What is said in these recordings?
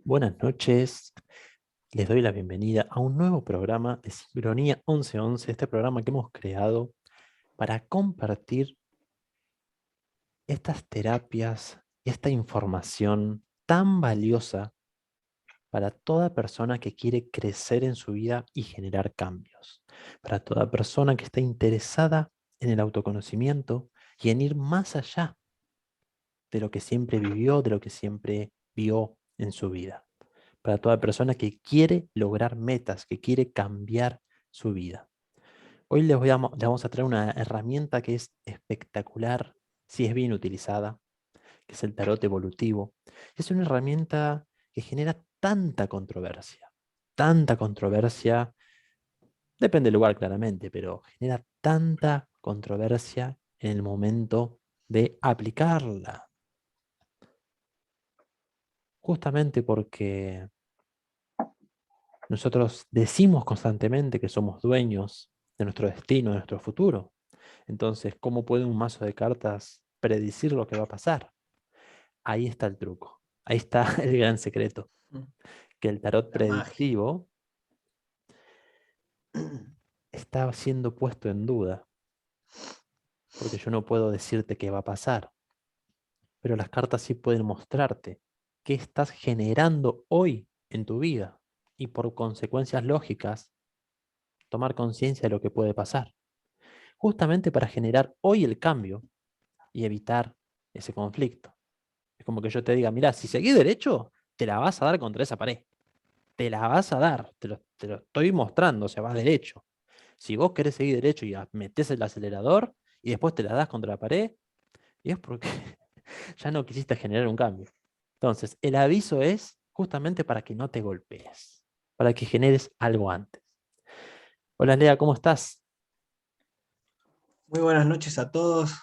Buenas noches, les doy la bienvenida a un nuevo programa de Sincronía 1111, este programa que hemos creado para compartir estas terapias y esta información tan valiosa para toda persona que quiere crecer en su vida y generar cambios, para toda persona que está interesada en el autoconocimiento y en ir más allá de lo que siempre vivió, de lo que siempre vio en su vida. Para toda persona que quiere lograr metas, que quiere cambiar su vida. Hoy les vamos a traer una herramienta que es espectacular si es bien utilizada, que es el tarot evolutivo. Es una herramienta que genera tanta controversia, depende del lugar claramente, pero genera tanta controversia en el momento de aplicarla, justamente porque nosotros decimos constantemente que somos dueños de nuestro destino, de nuestro futuro. Entonces, ¿cómo puede un mazo de cartas predecir lo que va a pasar? Ahí está el truco. Ahí está el gran secreto. Mm. Que el tarot La magia. predictivo está siendo puesto en duda. Porque yo no puedo decirte qué va a pasar. Pero las cartas sí pueden mostrarte qué estás generando hoy en tu vida. Y por consecuencias lógicas, tomar conciencia de lo que puede pasar. Justamente para generar hoy el cambio y evitar ese conflicto. Es como que yo te diga, mira, si seguís derecho, te la vas a dar contra esa pared. Te la vas a dar, te lo estoy mostrando, o sea, vas derecho. Si vos querés seguir derecho y metés el acelerador y después te la das contra la pared, y es porque ya no quisiste generar un cambio. Entonces, el aviso es justamente para que no te golpees, para que generes algo antes. Hola Lea, ¿cómo estás? Muy buenas noches a todos.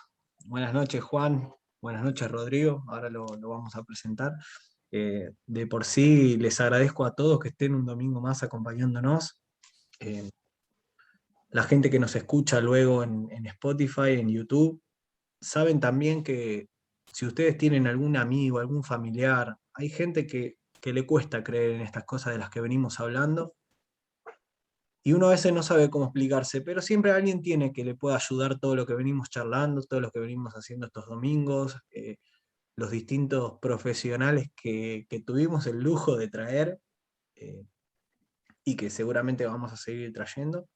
Buenas noches, Juan. Buenas noches, Rodrigo. Ahora lo vamos a presentar. De por sí, les agradezco a todos que estén un domingo más acompañándonos. Eh, la gente que nos escucha luego en Spotify, en YouTube, saben también que si ustedes tienen algún amigo, algún familiar, hay gente que le cuesta creer en estas cosas de las que venimos hablando. Y uno a veces no sabe cómo explicarse, pero siempre alguien tiene que le pueda ayudar todo lo que venimos charlando, todo lo que venimos haciendo estos domingos, los distintos profesionales que tuvimos el lujo de traer eh, y que seguramente vamos a seguir trayendo.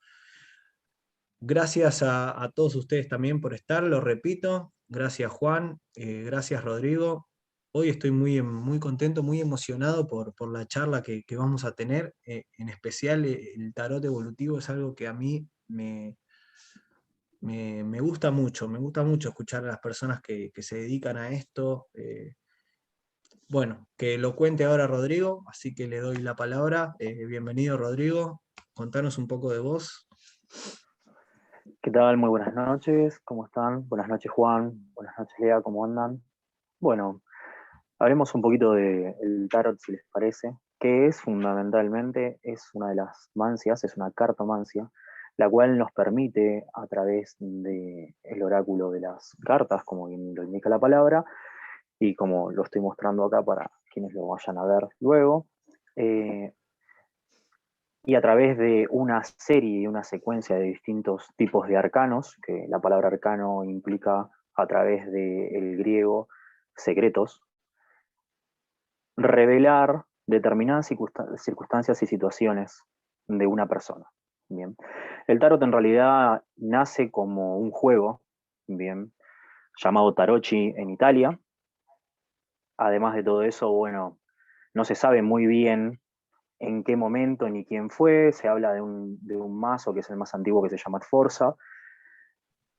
Gracias a todos ustedes también por estar, lo repito. Gracias Juan, gracias Rodrigo. Hoy estoy muy contento, muy emocionado por la charla que vamos a tener. En especial el tarot evolutivo es algo que a mí me gusta mucho escuchar a las personas que se dedican a esto. Bueno, que lo cuente ahora Rodrigo, así que le doy la palabra. Bienvenido Rodrigo, contanos un poco de vos. ¿Qué tal? Muy buenas noches, ¿cómo están? Buenas noches, Juan. Buenas noches, Lea, ¿cómo andan? Bueno, hablemos un poquito del tarot, si les parece, que es fundamentalmente, es una de las mancias, es una cartomancia, la cual nos permite, a través del oráculo de las cartas, como bien lo indica la palabra, y como lo estoy mostrando acá para quienes lo vayan a ver luego, eh, y a través de una serie y una secuencia de distintos tipos de arcanos, que la palabra arcano implica a través del griego secretos, revelar determinadas circunstancias y situaciones de una persona. Bien. El tarot en realidad nace como un juego, bien, llamado Tarocchi en Italia. Además de todo eso, bueno, no se sabe muy bien en qué momento ni quién fue. Se habla de un mazo que es el más antiguo, que se llama Forza,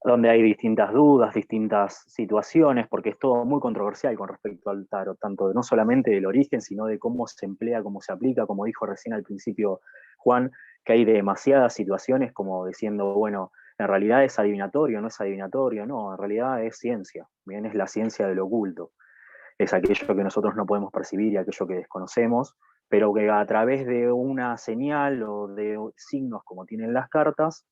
donde hay distintas dudas, distintas situaciones, porque es todo muy controversial con respecto al tarot, tanto no solamente del origen, sino de cómo se emplea, cómo se aplica, como dijo recién al principio Juan, que hay demasiadas situaciones como diciendo, bueno, en realidad es adivinatorio, no es adivinatorio, no, en realidad es ciencia, bien, es la ciencia del oculto, es aquello que nosotros no podemos percibir y aquello que desconocemos, pero que a través de una señal o de signos como tienen las cartas,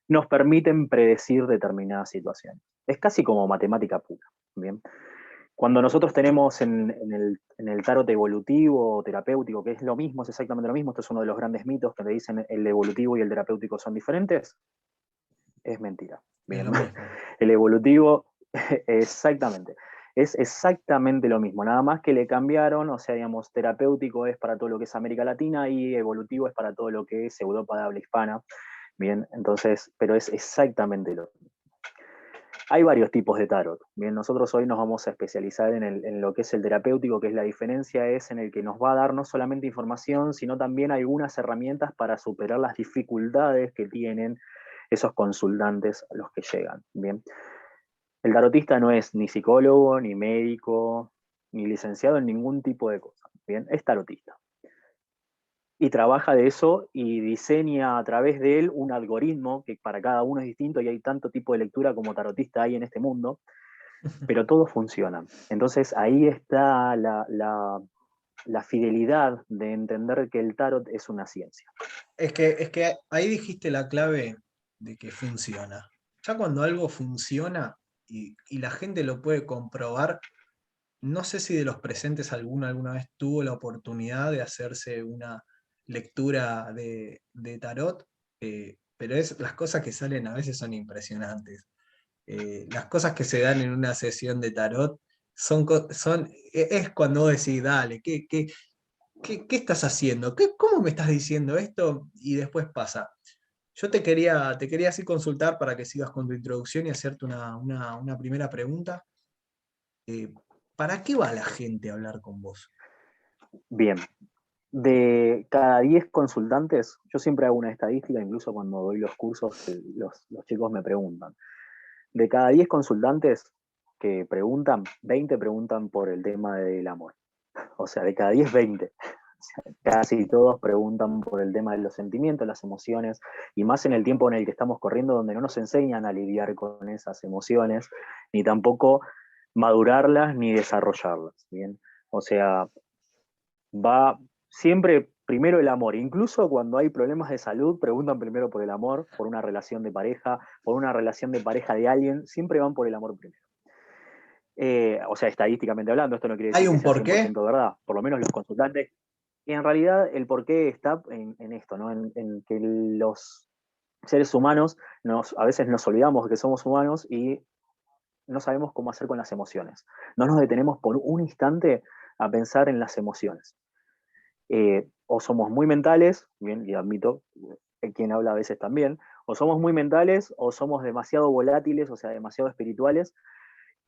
nos permiten predecir determinadas situaciones. Es casi como matemática pura. ¿Bien? Cuando nosotros tenemos en el tarot evolutivo o terapéutico, que es lo mismo, es exactamente lo mismo, esto es uno de los grandes mitos que te dicen el evolutivo y el terapéutico son diferentes, es mentira. Es Bien. lo mismo. El evolutivo, exactamente, es exactamente lo mismo, nada más que le cambiaron, o sea, digamos, terapéutico es para todo lo que es América Latina y evolutivo es para todo lo que es Europa de habla hispana. Bien, entonces, pero es exactamente lo mismo. Hay varios tipos de tarot. Bien, nosotros hoy nos vamos a especializar en lo que es el terapéutico, que es la diferencia es en el que nos va a dar no solamente información, sino también algunas herramientas para superar las dificultades que tienen esos consultantes a los que llegan. Bien, el tarotista no es ni psicólogo, ni médico, ni licenciado en ningún tipo de cosa. Bien, es tarotista. Y trabaja de eso y diseña a través de él un algoritmo que para cada uno es distinto y hay tanto tipo de lectura como tarotista hay en este mundo, pero todos funcionan. Entonces ahí está la fidelidad de entender que el tarot es una ciencia. Es que ahí dijiste la clave de que funciona. Ya cuando algo funciona y la gente lo puede comprobar, no sé si de los presentes alguna vez tuvo la oportunidad de hacerse una lectura de tarot, pero las cosas que salen a veces son impresionantes. Las cosas que se dan en una sesión de tarot es cuando vos decís, dale, ¿qué estás haciendo? ¿Cómo me estás diciendo esto? Y después pasa. Yo te quería así consultar para que sigas con tu introducción y hacerte una primera pregunta. Eh, ¿Para qué va la gente a hablar con vos? Bien, de cada 10 consultantes, yo siempre hago una estadística, incluso cuando doy los cursos, los chicos me preguntan. De cada 10 consultantes que preguntan, 20 preguntan por el tema del amor. O sea, de cada 10, 20. O sea, casi todos preguntan por el tema de los sentimientos, las emociones, y más en el tiempo en el que estamos corriendo, donde no nos enseñan a lidiar con esas emociones, ni tampoco madurarlas ni desarrollarlas. ¿Bien? O sea, va siempre primero el amor. Incluso cuando hay problemas de salud, preguntan primero por el amor, por una relación de pareja, por una relación de pareja de alguien, siempre van por el amor primero. O sea, estadísticamente hablando, esto no quiere ¿Hay decir que un sea porqué? 100% verdad, por lo menos los consultantes. Y en realidad el porqué está en esto, ¿no? En que los seres humanos a veces nos olvidamos de que somos humanos y no sabemos cómo hacer con las emociones. No nos detenemos por un instante a pensar en las emociones. O somos muy mentales, bien, y admito, quien habla a veces también, o somos muy mentales o somos demasiado volátiles, o sea, demasiado espirituales,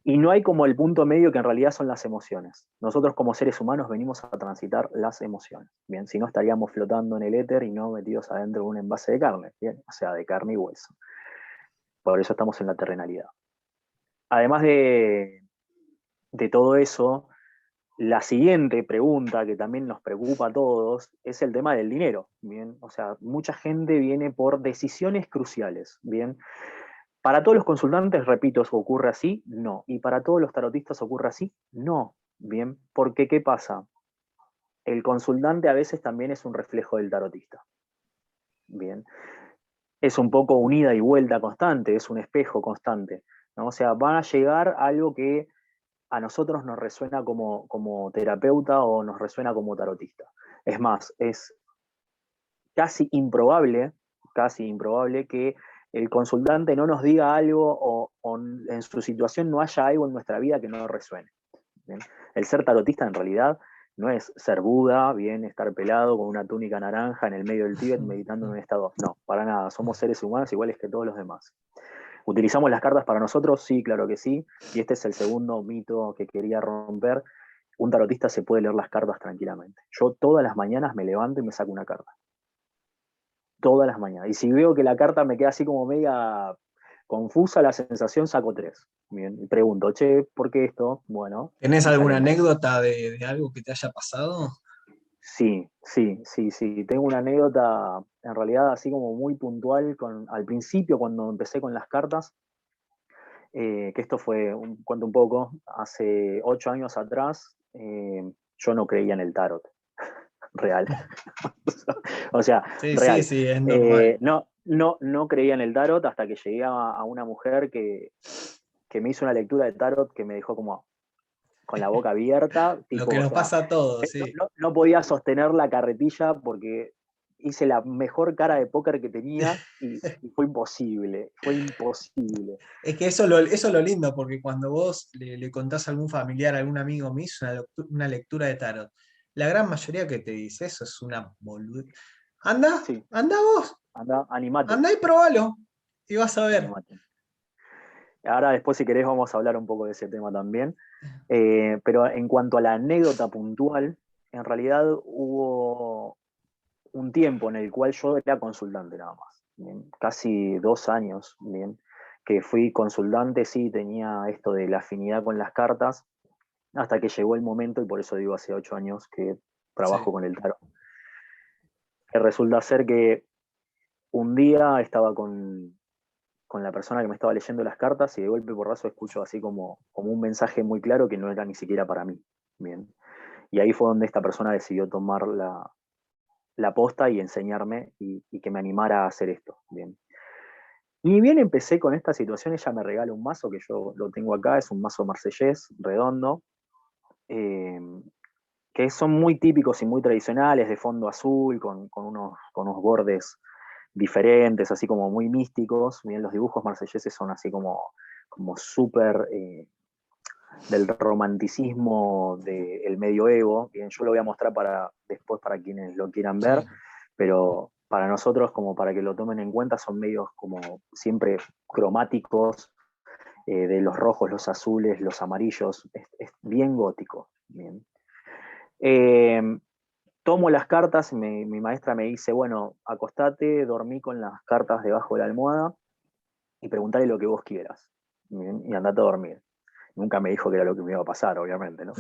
y no hay como el punto medio que en realidad son las emociones. Nosotros como seres humanos venimos a transitar las emociones, bien, si no estaríamos flotando en el éter y no metidos adentro de un envase de carne, bien, o sea, de carne y hueso. Por eso estamos en la terrenalidad. Además de todo eso, la siguiente pregunta que también nos preocupa a todos es el tema del dinero, ¿bien? O sea, mucha gente viene por decisiones cruciales, ¿bien? Para todos los consultantes, repito, ¿eso ocurre así? No. ¿Y para todos los tarotistas ocurre así? No, ¿bien? Porque ¿qué pasa? El consultante a veces también es un reflejo del tarotista, ¿bien? Es un poco unida y vuelta constante, es un espejo constante, ¿no? O sea, van a llegar a algo que a nosotros nos resuena como terapeuta o nos resuena como tarotista. Es más, es casi improbable que el consultante no nos diga algo o en su situación no haya algo en nuestra vida que no resuene. ¿Bien? El ser tarotista en realidad no es ser Buda, bien, estar pelado con una túnica naranja en el medio del Tíbet meditando en un estado. No, para nada, somos seres humanos iguales que todos los demás. ¿Utilizamos las cartas para nosotros? Sí, claro que sí. Y este es el segundo mito que quería romper. Un tarotista se puede leer las cartas tranquilamente. Yo todas las mañanas me levanto y me saco una carta. Todas las mañanas. Y si veo que la carta me queda así como media confusa la sensación, saco tres. Bien, y pregunto, che, ¿por qué esto? Bueno, ¿Tenés y alguna salen tres. anécdota de algo que te haya pasado? Sí. Tengo una anécdota, en realidad, así como muy puntual, al principio, cuando empecé con las cartas, que esto fue, cuento un poco, hace 8 años atrás, yo no creía en el tarot real. O sea, Sí, sí, real. sí, es normal. No creía en el tarot hasta que llegué a una mujer que me hizo una lectura de tarot que me dejó como con la boca abierta. Lo Tipo, que o nos sea, pasa a todos, sí. no podía sostener la carretilla porque hice la mejor cara de póker que tenía y fue imposible, fue imposible. Es que eso es lo lindo, porque cuando vos le contás a algún familiar, a algún amigo, me hizo una lectura de tarot, la gran mayoría que te dice, eso es una boludez. Anda, Sí, anda vos, anda, animate, anda y probalo, y vas a ver. animate. Ahora después si querés vamos a hablar un poco de ese tema también. Pero en cuanto a la anécdota puntual, en realidad hubo un tiempo en el cual yo era consultante nada más, ¿bien? Casi 2 años, ¿bien? Que fui consultante, sí, tenía esto de la afinidad con las cartas, hasta que llegó el momento, y por eso digo hace 8 años que trabajo Sí, con el tarot. Que resulta ser que un día estaba con la persona que me estaba leyendo las cartas y de golpe porrazo escucho así como un mensaje muy claro que no era ni siquiera para mí. Bien. Y ahí fue donde esta persona decidió tomar la posta y enseñarme y que me animara a hacer esto. Bien. Ni bien empecé con esta situación, ella me regala un mazo que yo lo tengo acá, es un mazo marsellés, redondo, eh, que son muy típicos y muy tradicionales, de fondo azul, con unos bordes diferentes, así como muy místicos. Bien, los dibujos marselleses son así como súper del romanticismo del medioevo. Bien, yo lo voy a mostrar después para quienes lo quieran ver, sí. pero para nosotros, como para que lo tomen en cuenta, son medios como siempre cromáticos, de los rojos, los azules, los amarillos, es bien gótico. Bien. Eh, Tomo las cartas, mi maestra me dice, bueno, acostate, dormí con las cartas debajo de la almohada y preguntale lo que vos quieras. Bien, y andate a dormir. Nunca me dijo que era lo que me iba a pasar, obviamente, ¿no?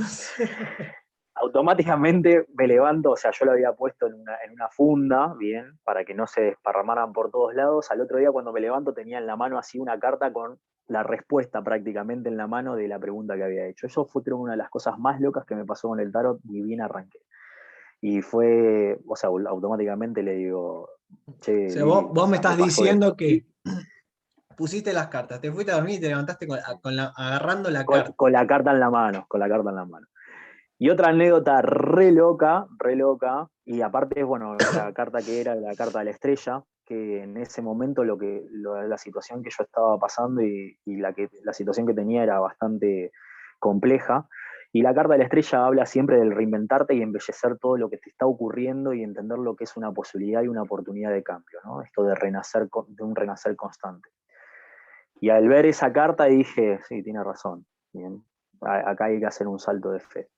Automáticamente me levanto, o sea, yo lo había puesto en una funda, bien, para que no se desparramaran por todos lados. Al otro día cuando me levanto tenía en la mano así una carta con la respuesta prácticamente en la mano de la pregunta que había hecho. Eso fue creo, una de las cosas más locas que me pasó con el tarot, y bien arranqué. Y fue, o sea, automáticamente le digo, O che, sea, Lili, vos o me sea, me estás pasó esto. diciendo que pusiste las cartas, te fuiste a dormir y te levantaste agarrando la carta. Con la carta en la mano, con la carta en la mano. Y otra anécdota re loca, y aparte, bueno, la carta que era la carta de la estrella, que en ese momento la situación que yo estaba pasando y la situación que tenía era bastante compleja. Y la carta de la estrella habla siempre del reinventarte y embellecer todo lo que te está ocurriendo y entender lo que es una posibilidad y una oportunidad de cambio, ¿no? Esto de renacer, de un renacer constante. Y al ver esa carta dije, sí, tiene razón, bien, acá hay que hacer un salto de fe,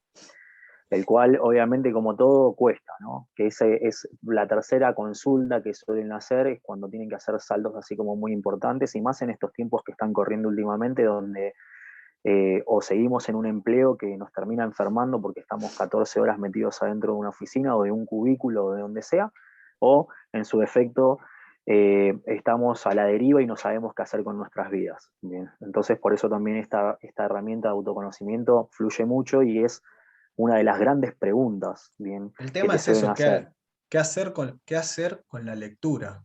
el cual obviamente como todo cuesta, ¿no? Que ese es la tercera consulta que suelen hacer, es cuando tienen que hacer saltos así como muy importantes, y más en estos tiempos que están corriendo últimamente, donde o seguimos en un empleo que nos termina enfermando porque estamos 14 horas metidos adentro de una oficina o de un cubículo o de donde sea, o en su defecto estamos a la deriva y no sabemos qué hacer con nuestras vidas. Bien. Entonces, por eso también esta herramienta de autoconocimiento fluye mucho y es una de las grandes preguntas, bien, El que tema te es suelen eso, hacer, ¿qué hacer con la lectura?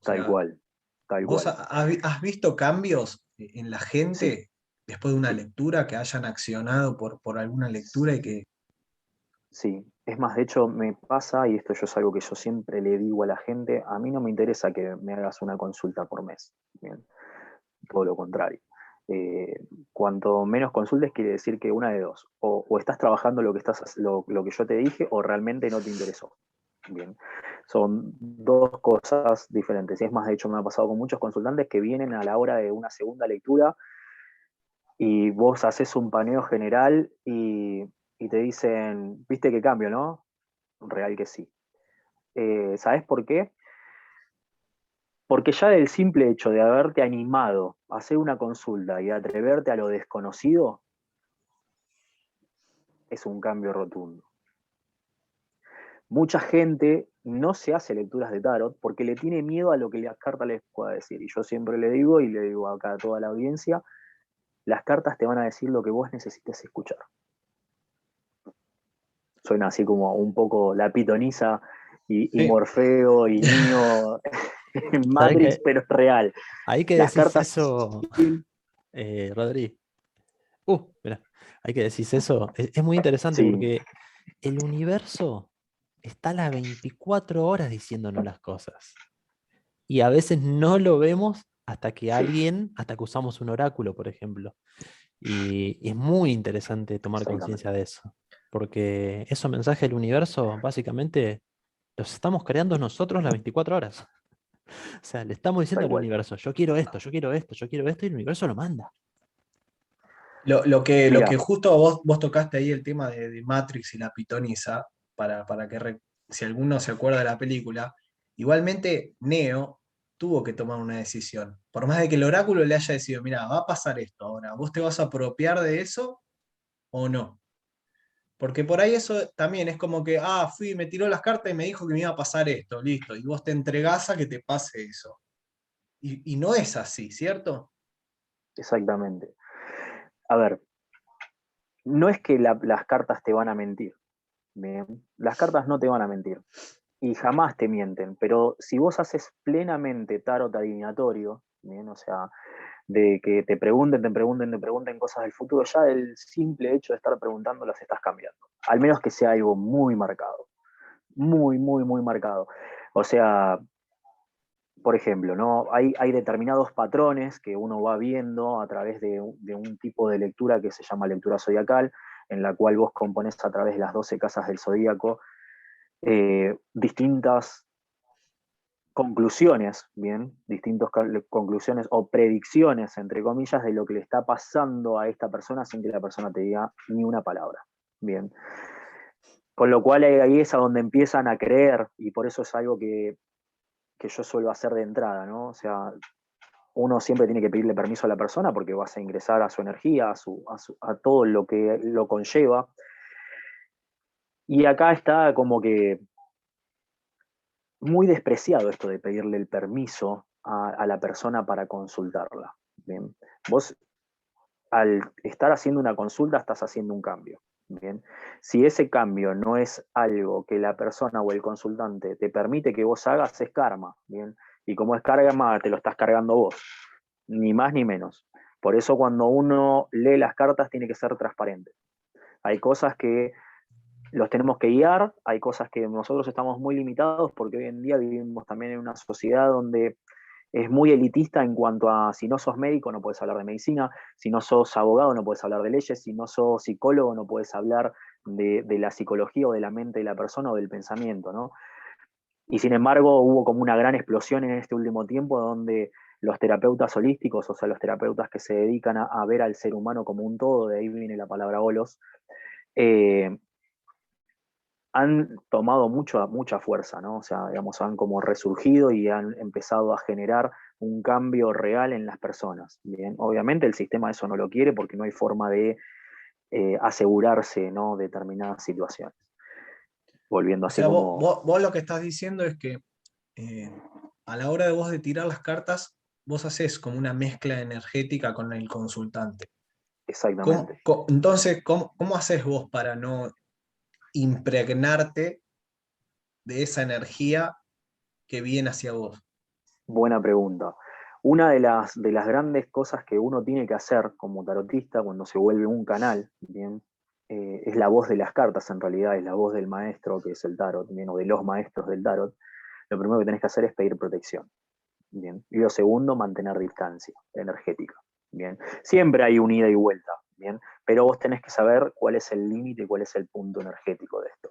O tal sea, cual, tal ¿vos cual. has visto cambios en la Sí, gente después de una sí. lectura, que hayan accionado por alguna lectura y que... Sí, es más, de hecho me pasa, y esto yo es algo que yo siempre le digo a la gente, a mí no me interesa que me hagas una consulta por mes, bien, todo lo contrario. Cuanto menos consultes quiere decir que una de dos, o estás trabajando lo que yo te dije, o realmente no te interesó. Bien, son dos cosas diferentes. Y es más, de hecho me ha pasado con muchos consultantes que vienen a la hora de una segunda lectura y vos haces un paneo general y te dicen, viste qué cambio, ¿no? Real que sí. ¿Sabes por qué? Porque ya del simple hecho de haberte animado a hacer una consulta y atreverte a lo desconocido es un cambio rotundo. Mucha gente no se hace lecturas de tarot porque le tiene miedo a lo que la carta les pueda decir. Y yo siempre le digo, y le digo acá a toda la audiencia, las cartas te van a decir lo que vos necesites escuchar. Suena así como un poco la pitoniza y Sí, Morfeo y Neo en ¿Sabes Matrix, qué? pero es real. Ahí que Las decís cartas eso, Rodri, Mirá, hay que decir eso. Es muy interesante Sí, porque el universo está a las 24 horas diciéndonos las cosas. Y a veces no lo vemos hasta que usamos un oráculo, por ejemplo. Y es muy interesante tomar conciencia exactamente. de eso. Porque esos mensajes del universo, básicamente, los estamos creando nosotros las 24 horas. O sea, le estamos diciendo Tal al cual. universo, yo quiero esto, yo quiero esto, yo quiero esto, y el universo lo manda. Lo que Mira, justo vos tocaste ahí el tema de Matrix y la pitonisa, para que si alguno se acuerda de la película, igualmente Neo tuvo que tomar una decisión. Por más de que el oráculo le haya decidido, mira, va a pasar esto ahora, ¿vos te vas a apropiar de eso o no? Porque por ahí eso también es como que, me tiró las cartas y me dijo que me iba a pasar esto, listo, y vos te entregás a que te pase eso. Y no es así, ¿cierto? exactamente. A ver, no es que las cartas te van a mentir, ¿bien? Las cartas no te van a mentir y jamás te mienten, pero si vos haces plenamente tarot adivinatorio, ¿bien? O sea, de que te pregunten cosas del futuro, ya el simple hecho de estar preguntando las estás cambiando. Al menos que sea algo muy marcado, muy, muy, muy marcado. O sea, por ejemplo, ¿no? Hay determinados patrones que uno va viendo a través de un tipo de lectura que se llama lectura zodiacal, en la cual vos componés a través de las 12 casas del zodíaco distintas conclusiones, bien, distintas conclusiones o predicciones, entre comillas, de lo que le está pasando a esta persona sin que la persona te diga ni una palabra, bien. Con lo cual ahí es a donde empiezan a creer, y por eso es algo que yo suelo hacer de entrada, ¿no? O sea, uno siempre tiene que pedirle permiso a la persona porque vas a ingresar a su energía, a todo lo que lo conlleva. Y acá está como que muy despreciado esto de pedirle el permiso a la persona para consultarla. Bien. Vos, al estar haciendo una consulta, estás haciendo un cambio. Bien. Si ese cambio no es algo que la persona o el consultante te permite que vos hagas, es karma. Bien. Y como es karma, te lo estás cargando vos. Ni más ni menos. Por eso cuando uno lee las cartas tiene que ser transparente. Hay cosas que los tenemos que guiar, hay cosas que nosotros estamos muy limitados porque hoy en día vivimos también en una sociedad donde es muy elitista en cuanto a si no sos médico no puedes hablar de medicina, si no sos abogado no puedes hablar de leyes, si no sos psicólogo no puedes hablar de la psicología o de la mente de la persona o del pensamiento, ¿no? Y sin embargo hubo como una gran explosión en este último tiempo donde los terapeutas holísticos, o sea, los terapeutas que se dedican a ver al ser humano como un todo, de ahí viene la palabra holos, eh, han tomado mucha fuerza, ¿no? O sea, digamos, han como resurgido y han empezado a generar un cambio real en las personas. Bien, obviamente el sistema eso no lo quiere porque no hay forma de asegurarse, ¿no? Determinadas situaciones. Volviendo O así sea, vos, como vos, vos lo que estás diciendo es que eh, a la hora de vos de tirar las cartas, vos haces como una mezcla energética con el consultante. exactamente. Entonces, ¿cómo haces vos para no impregnarte de esa energía que viene hacia vos? Buena pregunta. Una de las grandes cosas que uno tiene que hacer como tarotista cuando se vuelve un canal, ¿bien? Es la voz de las cartas, en realidad es la voz del maestro que es el tarot, ¿bien? O de los maestros del tarot. Lo primero que tenés que hacer es pedir protección, ¿bien? Y lo segundo, mantener distancia energética, ¿bien? Siempre hay un ida y vuelta, ¿bien? Pero vos tenés que saber cuál es el límite y cuál es el punto energético de esto.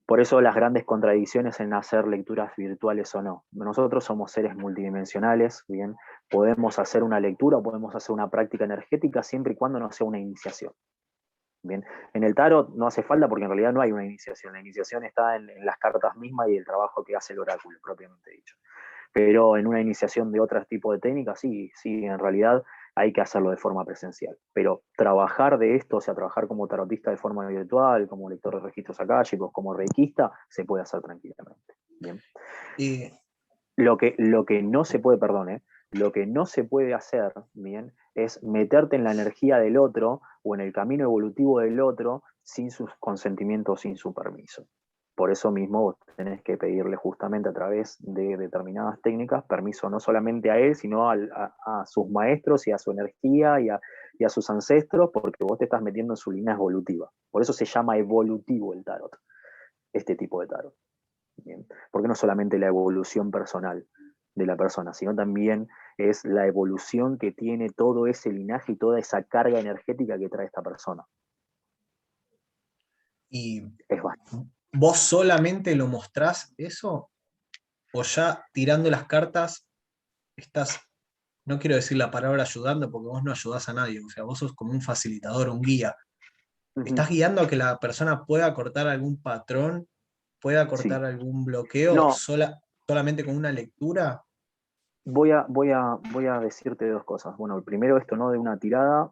Por eso las grandes contradicciones en hacer lecturas virtuales o no. Nosotros somos seres multidimensionales, bien, podemos hacer una lectura, podemos hacer una práctica energética siempre y cuando no sea una iniciación. Bien, en el tarot no hace falta porque en realidad no hay una iniciación. La iniciación está en las cartas mismas y el trabajo que hace el oráculo, propiamente dicho. Pero en una iniciación de otro tipo de técnicas, sí, sí, en realidad hay que hacerlo de forma presencial. Pero trabajar de esto, o sea, trabajar como tarotista de forma virtual, como lector de registros akáshicos, como reikista, se puede hacer tranquilamente. Bien. Y, Lo que no se puede, perdón, lo que no se puede hacer, bien, es meterte en la energía del otro o en el camino evolutivo del otro sin su consentimiento o sin su permiso. Por eso mismo vos tenés que pedirle justamente a través de determinadas técnicas permiso no solamente a él, sino a sus maestros y a su energía y a sus ancestros porque vos te estás metiendo en su línea evolutiva. Por eso se llama evolutivo el tarot, este tipo de tarot. Bien. Porque no solamente la evolución personal de la persona, sino también es la evolución que tiene todo ese linaje y toda esa carga energética que trae esta persona. ¿Y Es bastante. vos solamente lo mostrás eso? ¿O ya tirando las cartas estás, no quiero decir la palabra ayudando porque vos no ayudás a nadie, o sea, vos sos como un facilitador, un guía? ¿Estás guiando a que la persona pueda cortar algún patrón, pueda Sí. cortar algún bloqueo No, solamente con una lectura? voy a decirte dos cosas. Bueno, primero esto no de una tirada,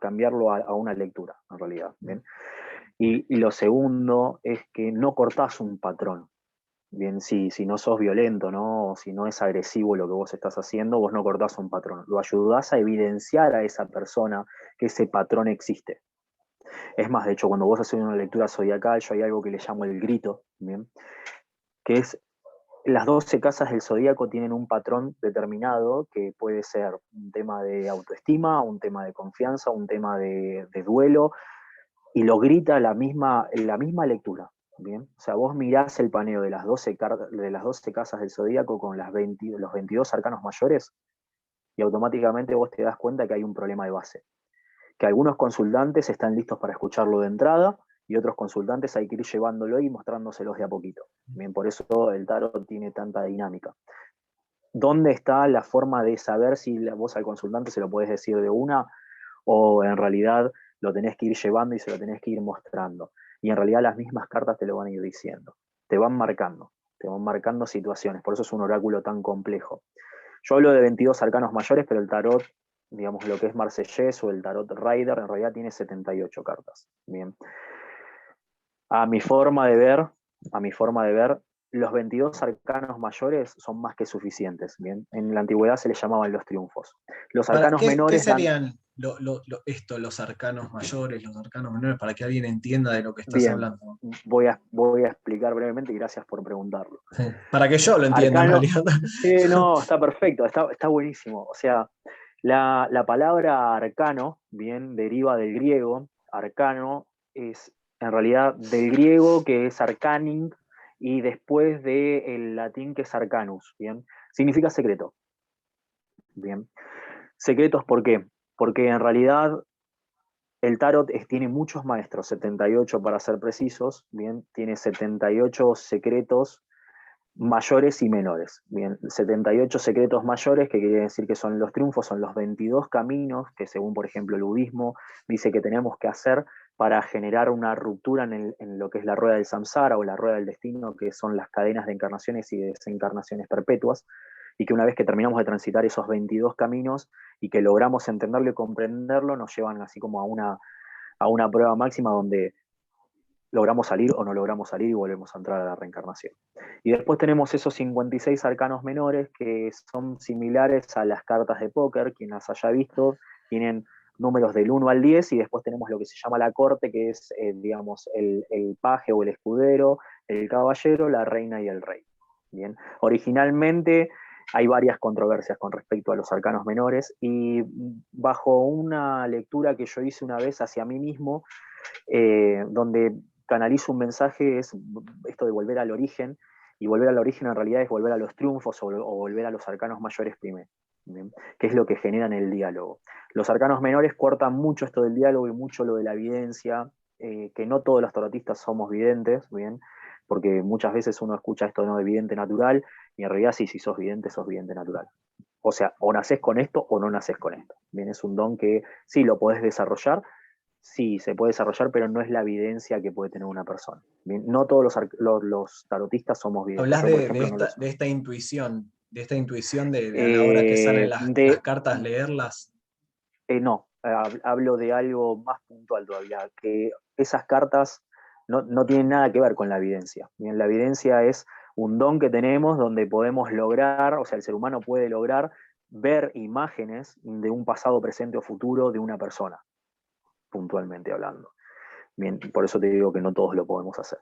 cambiarlo a una lectura, en realidad. ¿Bien? Y lo segundo es que no cortás un patrón. Bien, si no sos violento, ¿no? O si no es agresivo lo que vos estás haciendo, vos no cortás un patrón. Lo ayudás a evidenciar a esa persona que ese patrón existe. Es más, de hecho, cuando vos haces una lectura zodiacal, yo hay algo que le llamo el grito, ¿bien? Que es las 12 casas del zodíaco tienen un patrón determinado que puede ser un tema de autoestima, un tema de confianza, un tema de duelo, y lo grita la misma lectura. ¿Bien? O sea, vos mirás el paneo de las 12, de las 12 casas del zodíaco con los 22 arcanos mayores y automáticamente vos te das cuenta que hay un problema de base. Que algunos consultantes están listos para escucharlo de entrada y otros consultantes hay que ir llevándolo y mostrándoselos de a poquito. Bien, por eso el tarot tiene tanta dinámica. ¿Dónde está la forma de saber si vos al consultante se lo podés decir de una o en realidad lo tenés que ir llevando y se lo tenés que ir mostrando? Y en realidad las mismas cartas te lo van a ir diciendo, te van marcando situaciones, por eso es un oráculo tan complejo. Yo hablo de 22 arcanos mayores, pero el tarot, digamos lo que es Marsellés o el tarot Rider, en realidad tiene 78 cartas. Bien. A mi forma de ver, los 22 arcanos mayores son más que suficientes. Bien, en la antigüedad se les llamaban los triunfos. Los ¿Para arcanos qué menores dan. serían los arcanos mayores, los arcanos menores, para que alguien entienda de lo que estás Bien, hablando? voy a explicar brevemente y gracias por preguntarlo. Sí, para que yo lo entienda en Arcano, realidad. sí, no, está perfecto, está buenísimo. O sea, la palabra arcano, bien, deriva del griego. Arcano es en realidad del griego que es arcaning y después del latín que es arcanus, bien. Significa secreto, bien. Secretos, ¿por qué? Porque en realidad el tarot tiene muchos maestros, 78 para ser precisos, bien, tiene 78 secretos mayores y menores. Bien, 78 secretos mayores, que quiere decir que son los triunfos, son los 22 caminos que según, por ejemplo, el budismo dice que tenemos que hacer para generar una ruptura en lo que es la rueda del samsara o la rueda del destino, que son las cadenas de encarnaciones y desencarnaciones perpetuas, y que una vez que terminamos de transitar esos 22 caminos y que logramos entenderlo y comprenderlo, nos llevan así como a una prueba máxima donde logramos salir o no logramos salir y volvemos a entrar a la reencarnación. Y después tenemos esos 56 arcanos menores que son similares a las cartas de póker, quien las haya visto, tienen números del 1 al 10 y después tenemos lo que se llama la corte, que es, digamos, el paje o el escudero, el caballero, la reina y el rey. Bien, originalmente hay varias controversias con respecto a los arcanos menores y bajo una lectura que yo hice una vez hacia mí mismo, donde canalizo un mensaje, es esto de volver al origen, y volver al origen en realidad es volver a los triunfos o volver a los arcanos mayores primero, ¿bien? Que es lo que generan el diálogo. Los arcanos menores cortan mucho esto del diálogo y mucho lo de la evidencia, que no todos los tarotistas somos videntes, ¿bien? Porque muchas veces uno escucha esto ¿no? de vidente natural, y en realidad sí, si sos vidente natural. O sea, o nacés con esto o no nacés con esto. Bien, es un don que sí lo podés desarrollar, sí, se puede desarrollar, pero no es la evidencia que puede tener una persona. Bien, no todos los tarotistas somos videntes. Hablas Yo, por ejemplo, no lo soy. de esta intuición de a la hora que salen las cartas, leerlas. No, hablo de algo más puntual todavía, que esas cartas no tienen nada que ver con la evidencia. Bien, la evidencia es un don que tenemos donde podemos lograr, o sea, el ser humano puede lograr ver imágenes de un pasado, presente o futuro de una persona, puntualmente hablando. Bien, por eso te digo que no todos lo podemos hacer.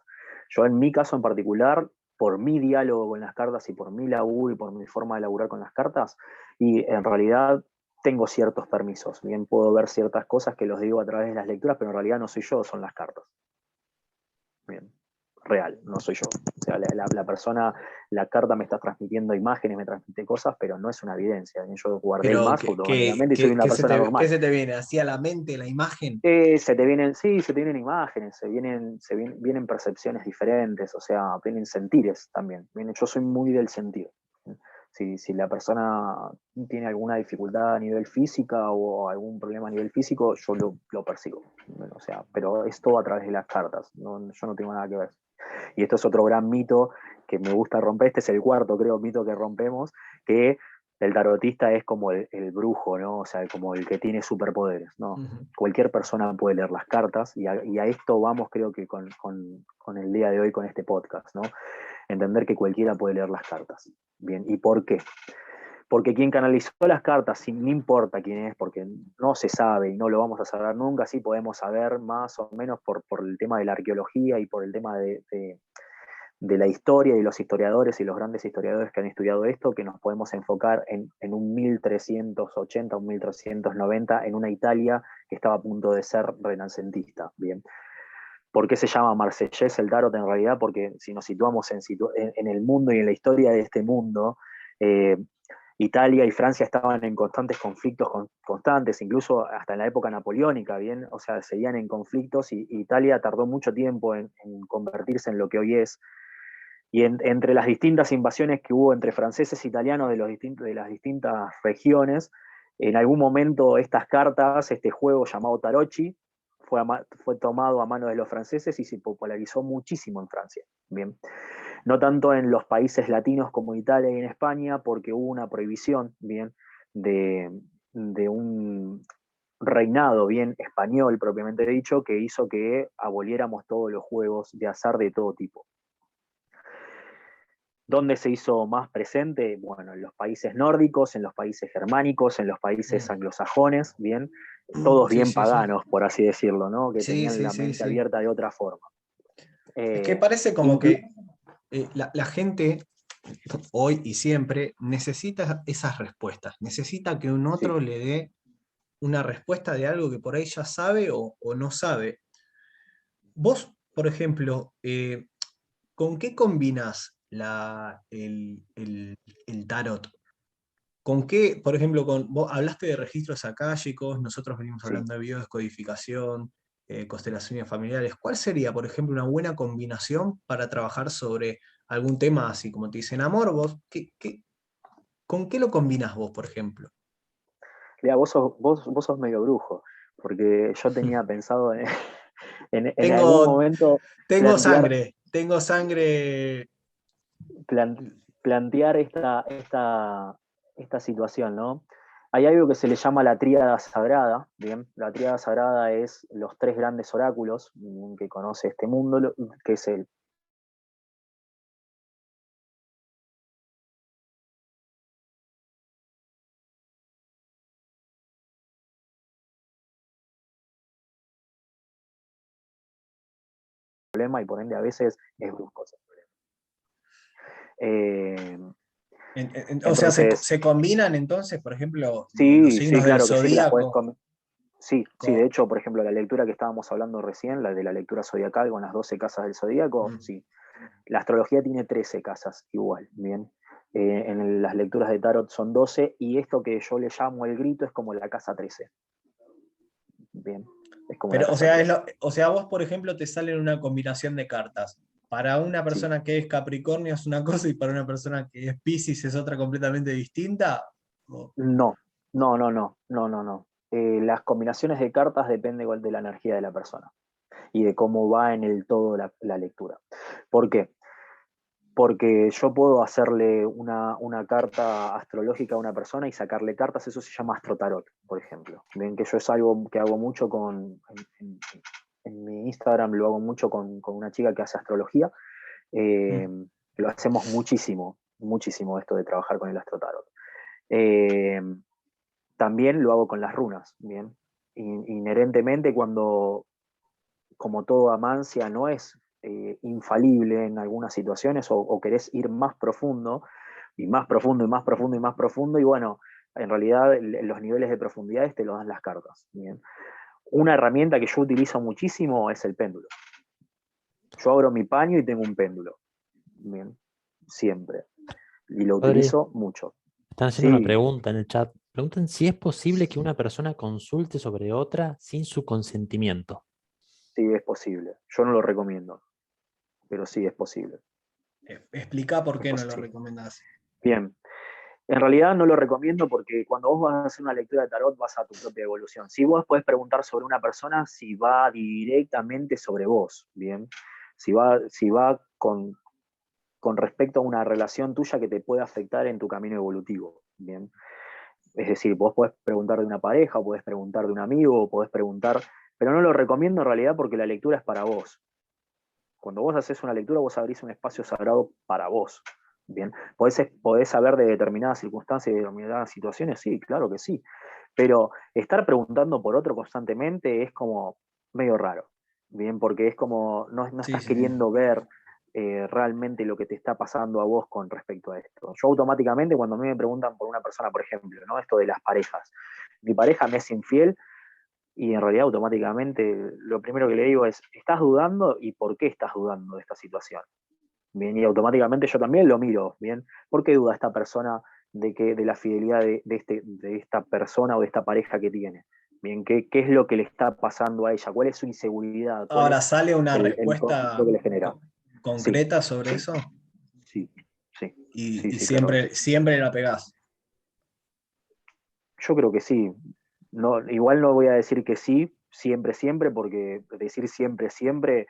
Yo en mi caso en particular, por mi diálogo con las cartas y por mi laburo y por mi forma de laburar con las cartas, y en realidad tengo ciertos permisos. Bien, puedo ver ciertas cosas que los digo a través de las lecturas, pero en realidad no soy yo, son las cartas. Bien, real, no soy yo. O sea, la persona, la carta me está transmitiendo imágenes, me transmite cosas, pero no es una evidencia. Bien, yo guardé el Pero, mazo automáticamente y soy una persona ¿qué normal. se te viene? ¿Así a la mente, la imagen? Se te vienen imágenes, vienen percepciones diferentes, o sea, vienen sentires también. Yo soy muy del sentir. Si la persona tiene alguna dificultad a nivel física o algún problema a nivel físico, yo lo persigo. Bueno, o sea, pero es todo a través de las cartas. Yo no tengo nada que ver. Y esto es otro gran mito que me gusta romper. Este es el cuarto, creo, mito que rompemos, que el tarotista es como el brujo, ¿no? O sea, como el que tiene superpoderes, ¿no? Ujú. Cualquier persona puede leer las cartas y a esto vamos, creo que con el día de hoy, con este podcast, ¿no? Entender que cualquiera puede leer las cartas. Bien, ¿y por qué? Porque quien canalizó las cartas, no importa quién es, porque no se sabe y no lo vamos a saber nunca, sí podemos saber más o menos por el tema de la arqueología y por el tema de la historia y los historiadores y los grandes historiadores que han estudiado esto, que nos podemos enfocar en un 1380, un 1390, en una Italia que estaba a punto de ser renacentista. Bien. ¿Por qué se llama Marsellés el tarot en realidad? Porque si nos situamos en el mundo y en la historia de este mundo, eh, Italia y Francia estaban en constantes conflictos constantes, incluso hasta en la época napoleónica, ¿bien? O sea, seguían en conflictos y Italia tardó mucho tiempo en convertirse en lo que hoy es. Y entre las distintas invasiones que hubo entre franceses e italianos de las distintas regiones, en algún momento estas cartas, este juego llamado Tarocchi, fue tomado a mano de los franceses y se popularizó muchísimo en Francia. Bien. No tanto en los países latinos como Italia y en España, porque hubo una prohibición, bien, de un reinado bien español propiamente dicho, que hizo que aboliéramos todos los juegos de azar de todo tipo. ¿Dónde se hizo más presente? Bueno, en los países nórdicos, en los países germánicos, en los países anglosajones, bien, todos Sí, bien sí, sí. paganos, por así decirlo, ¿no? Que Sí, tenían sí, la sí, mente sí. abierta de otra forma. Es que parece como Inclu que la gente hoy y siempre necesita esas respuestas, necesita que un sí, otro le dé una respuesta de algo que por ahí ya sabe o no sabe. Vos, por ejemplo, ¿con qué combinás el tarot? ¿Con qué, por ejemplo, vos hablaste de registros akáshicos, nosotros venimos sí. hablando de biodescodificación, constelaciones familiares? ¿Cuál sería, por ejemplo, una buena combinación para trabajar sobre algún tema así, como te dicen amor? ¿Con qué lo combinás vos, por ejemplo? Lea, vos sos medio brujo, porque yo tenía pensado en algún Tengo, momento tengo plantear, sangre, tengo sangre. plan- plantear esta situación, ¿no? Hay algo que se le llama la tríada sagrada, ¿bien? La tríada sagrada es los tres grandes oráculos que conoce este mundo, que es el problema y por ende a veces es brusco ese problema. O sea, Entonces, se combinan entonces, por ejemplo, los sí, sí, signos del claro que sí, que las podés zodíaco. Sí, sí, de con- hecho, por ejemplo, la lectura que estábamos hablando recién, la de la lectura zodiacal con las 12 casas del zodíaco, Mm. sí. La astrología tiene 13 casas, igual, ¿bien? En las lecturas de tarot son 12 y esto que yo le llamo el grito es como la casa 13, ¿bien? Es como la Pero, o casa sea, 13. o sea, vos, por ejemplo, te sale una combinación de cartas. Para una Sí. persona que es Capricornio es una cosa y para una persona que es Piscis es otra completamente distinta. No, no. Las combinaciones de cartas dependen igual de la energía de la persona y de cómo va en el todo la lectura. ¿Por qué? Porque yo puedo hacerle una carta astrológica a una persona y sacarle cartas, eso se llama astrotarot, por ejemplo. Ven que yo es algo que hago mucho en mi Instagram, lo hago mucho con una chica que hace astrología. Eh, Mm. lo hacemos muchísimo esto de trabajar con el astrotarot. Eh, También lo hago con las runas, ¿bien? Inherentemente cuando, como todo amancia, no es infalible en algunas situaciones o querés ir más profundo, y más profundo, y más profundo, y más profundo, y bueno, en realidad los niveles de profundidades te los dan las cartas. ¿Bien? Una herramienta que yo utilizo muchísimo es el péndulo. Yo abro mi paño y tengo un péndulo. Bien, siempre. Y lo Rodri, utilizo mucho. están haciendo una Sí, pregunta en el chat. Preguntan si es posible que una persona consulte sobre otra sin su consentimiento. sí, es posible. Yo no lo recomiendo, pero sí es posible. Explica por Es qué no lo posible. recomendás. Bien. En realidad no lo recomiendo porque cuando vos vas a hacer una lectura de tarot vas a tu propia evolución. Si vos podés preguntar sobre una persona, si va directamente sobre vos, ¿bien? Si va con respecto a una relación tuya que te puede afectar en tu camino evolutivo, ¿bien? Es decir, vos podés preguntar de una pareja, o podés preguntar de un amigo, o podés preguntar, pero no lo recomiendo en realidad porque la lectura es para vos. Cuando vos haces una lectura, vos abrís un espacio sagrado para vos. Bien, podés saber de determinadas circunstancias y de determinadas situaciones, sí, claro que sí. Pero estar preguntando por otro constantemente es como medio raro. Bien, porque es como no Sí, estás sí, sí. queriendo ver realmente lo que te está pasando a vos con respecto a esto. Yo automáticamente, cuando a mí me preguntan por una persona, por ejemplo, ¿no? Esto de las parejas, mi pareja me es infiel, y en realidad automáticamente lo primero que le digo es, ¿estás dudando y por qué estás dudando de esta situación? Bien, y automáticamente yo también lo miro, ¿bien? ¿Por qué duda esta persona de la fidelidad de esta persona o de esta pareja que tiene? Bien, ¿qué es lo que le está pasando a ella? ¿Cuál es su inseguridad? ¿Cuál Ahora es sale una el conflicto respuesta que le genera? Sí, concreta sobre sí, eso sí, sí, sí, y sí, claro que sí. siempre la pegás. Yo creo que sí. No, igual no voy a decir que sí, siempre, siempre, porque decir siempre, siempre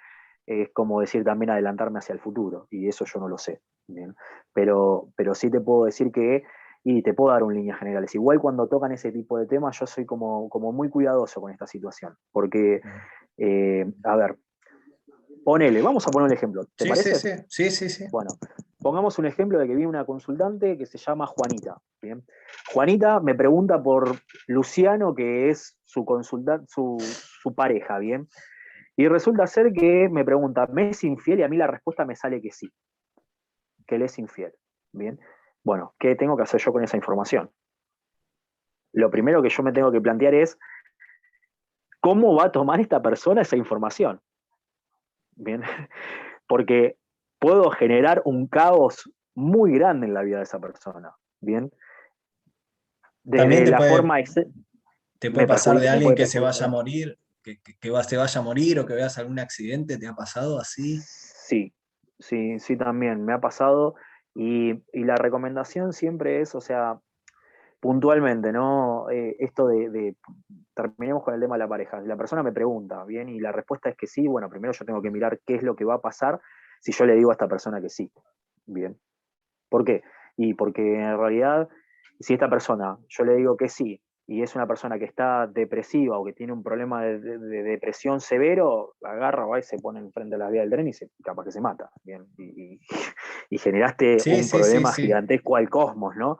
es como decir también adelantarme hacia el futuro, y eso yo no lo sé. Bien. Pero sí te puedo decir que, y te puedo dar un líneas generales. Igual cuando tocan ese tipo de temas, yo soy como muy cuidadoso con esta situación, porque, a ver, vamos a poner un ejemplo, ¿te Sí, sí, parece? sí, sí, sí, sí. Bueno, pongamos un ejemplo de que viene una consultante que se llama Juanita. ¿Bien? Juanita me pregunta por Luciano, que es su pareja, ¿bien? Y resulta ser que me pregunta, ¿me es infiel? Y a mí la respuesta me sale que sí, que él es infiel. ¿Bien? Bueno, ¿qué tengo que hacer yo con esa información? Lo primero que yo me tengo que plantear es, ¿cómo va a tomar esta persona esa información? ¿Bien? Porque puedo generar un caos muy grande en la vida de esa persona. ¿Bien? También Desde la forma te puede pasar de me alguien puede que se vaya a perjudicar. morir, se vaya a morir o que veas algún accidente, ¿te ha pasado así? Sí, sí, sí, también me ha pasado. Y la recomendación siempre es, o sea, puntualmente, ¿no? Esto terminemos con el tema de la pareja. La persona me pregunta, ¿bien? Y la respuesta es que sí. Bueno, primero yo tengo que mirar qué es lo que va a pasar si yo le digo a esta persona que sí. Bien. ¿Por qué? Y porque en realidad, si esta persona, yo le digo que sí, y es una persona que está depresiva o que tiene un problema de depresión severo, agarra, va y se pone enfrente de la vía del tren y capaz que se mata. Bien. Y generaste Sí, un sí, sí, problema sí. gigantesco al cosmos, ¿no?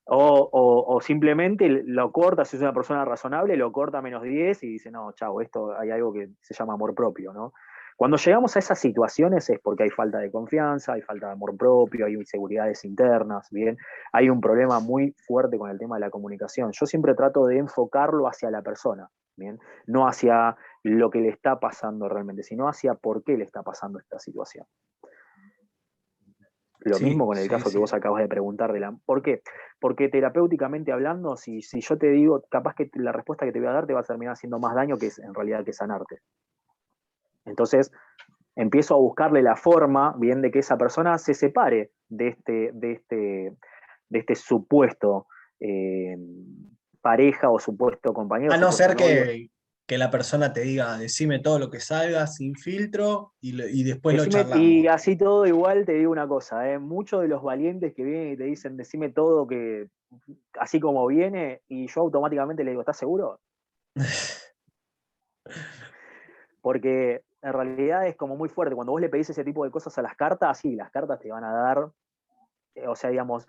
O simplemente lo corta, si es una persona razonable, lo corta a -10 y dice, no, chavo, esto hay algo que se llama amor propio, ¿no? Cuando llegamos a esas situaciones es porque hay falta de confianza, hay falta de amor propio, hay inseguridades internas, ¿bien? Hay un problema muy fuerte con el tema de la comunicación. Yo siempre trato de enfocarlo hacia la persona, ¿bien? No hacia lo que le está pasando realmente, sino hacia por qué le está pasando esta situación. Lo mismo Sí, con el sí, caso que sí. vos acabas de preguntar ¿por qué? Porque terapéuticamente hablando, si yo te digo, capaz que la respuesta que te voy a dar te va a terminar haciendo más daño que en realidad que sanarte. Entonces, empiezo a buscarle la forma, bien, de que esa persona se separe de este supuesto eh, pareja o supuesto compañero, A no supuesto ser novio. que la persona te diga, decime todo lo que salga sin filtro y después lo Y charlamos. así todo, igual te digo una cosa, muchos de los valientes que vienen y te dicen, decime todo que así como viene, y yo automáticamente le digo, ¿estás seguro? Porque en realidad es como muy fuerte. Cuando vos le pedís ese tipo de cosas a las cartas, sí, las cartas te van a dar, o sea, digamos,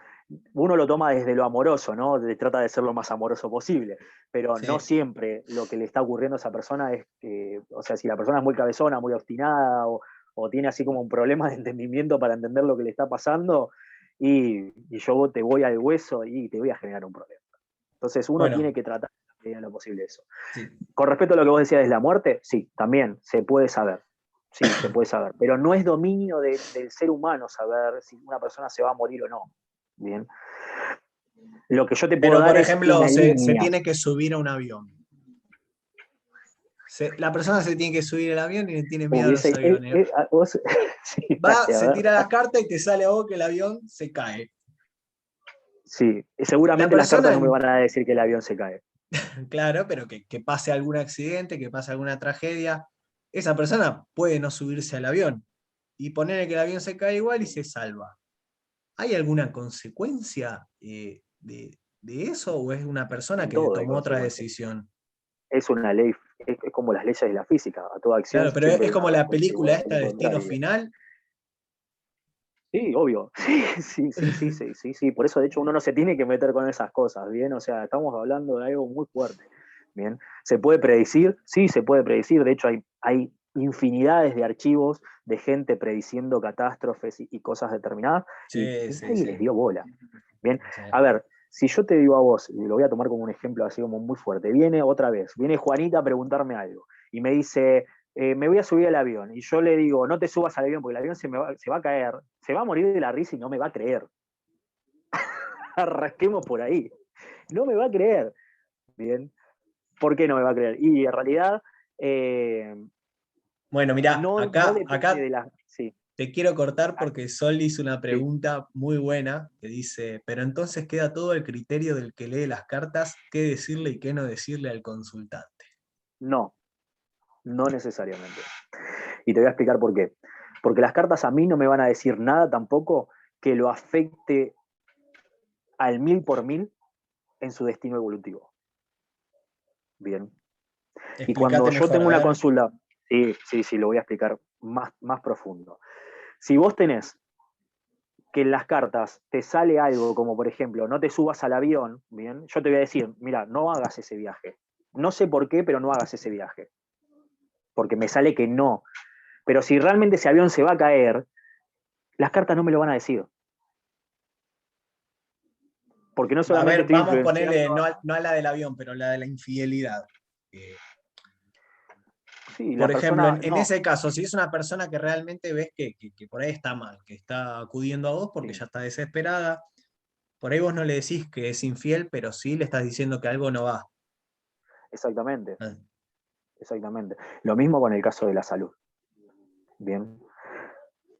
uno lo toma desde lo amoroso, ¿no? Trata de ser lo más amoroso posible, pero no Sí. siempre lo que le está ocurriendo a esa persona es que, o sea, si la persona es muy cabezona, muy obstinada, o tiene así como un problema de entendimiento para entender lo que le está pasando, y yo te voy al hueso y te voy a generar un problema. Entonces uno Bueno, tiene que tratar en la medida de lo posible eso. sí. Con respecto a lo que vos decías de la muerte, sí, también se puede saber. Sí, se puede saber. Pero no es dominio del ser humano saber si una persona se va a morir o no. Bien. Lo que yo te puedo Pero, por dar es ejemplo, una se línea. tiene que subir a un avión. La persona se tiene que subir al avión y le tiene miedo a los Hubiese, aviones. sí, Va, dale, a se ver. tira las cartas y te sale a vos que el avión se cae. Sí, La seguramente las cartas persona, no me van a decir que el avión se cae. claro, pero que pase algún accidente, que pase alguna tragedia, esa persona puede no subirse al avión y ponerle que el avión se cae igual y se salva. ¿Hay alguna consecuencia de eso o es una persona En que todo hay tomó otra consecuencias. decisión? Es una ley, es como las leyes de la física. A toda acción Claro, pero siempre es hay una como la película esta, consecuencia Destino contraria. Final. Sí, obvio. Sí. Por eso, de hecho, uno no se tiene que meter con esas cosas, ¿bien? O sea, estamos hablando de algo muy fuerte, ¿bien? ¿Se puede predecir? Sí, se puede predecir. De hecho, hay infinidades de archivos de gente prediciendo catástrofes y cosas determinadas y Sí, sí, nadie les sí. dio bola, ¿bien? Sí. A ver, si yo te digo a vos, y lo voy a tomar como un ejemplo así como muy fuerte, viene Juanita a preguntarme algo y me dice, me voy a subir al avión. Y yo le digo, no te subas al avión porque el avión se va a caer, se va a morir de la risa y no me va a creer. Arranquemos por ahí. No me va a creer. Bien. ¿Por qué no me va a creer? Y en realidad eh, Bueno, mirá, no depende acá de la... Sí, te quiero cortar porque Sol hizo una sí. pregunta muy buena que dice, pero entonces queda todo al criterio del que lee las cartas, qué decirle y qué no decirle al consultante. No, no necesariamente. Y te voy a explicar por qué. Porque las cartas a mí no me van a decir nada tampoco que lo afecte al 1000 por 1000 en su destino evolutivo. Bien. Y cuando Explícate yo mejor, tengo a una ver. consulta, sí, lo voy a explicar más profundo. Si vos tenés que en las cartas te sale algo como, por ejemplo, no te subas al avión, bien, yo te voy a decir, mira, no hagas ese viaje. No sé por qué, pero no hagas ese viaje. Porque me sale que no. Pero si realmente ese avión se va a caer, las cartas no me lo van a decir. Porque no A solamente ver, estoy vamos a influenciando. ponerle, no a la del avión, pero la de la infidelidad. Eh, Sí, la por ejemplo, persona, en no. ese caso, si es una persona que realmente ves que por ahí está mal, que está acudiendo a vos porque Sí, ya está desesperada, por ahí vos no le decís que es infiel, pero sí le estás diciendo que algo no va. exactamente, Ah, exactamente. Lo mismo con el caso de la salud. Bien.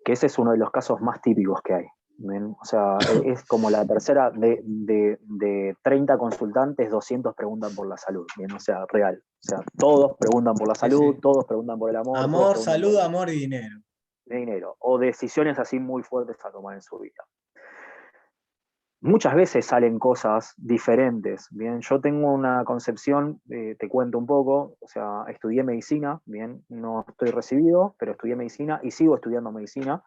Que ese es uno de los casos más típicos que hay. ¿Bien? O sea, es como la tercera de 30 consultantes, 200 preguntan por la salud, ¿bien? O sea, real. O sea, todos preguntan por la sí, salud, sí. todos preguntan por el amor, todos Amor, preguntan por salud, el amor y dinero. dinero, o decisiones así muy fuertes a tomar en su vida. Muchas veces salen cosas diferentes, ¿bien? Yo tengo una concepción, te cuento un poco, o sea, estudié medicina, ¿bien? No estoy recibido, pero estudié medicina y sigo estudiando medicina.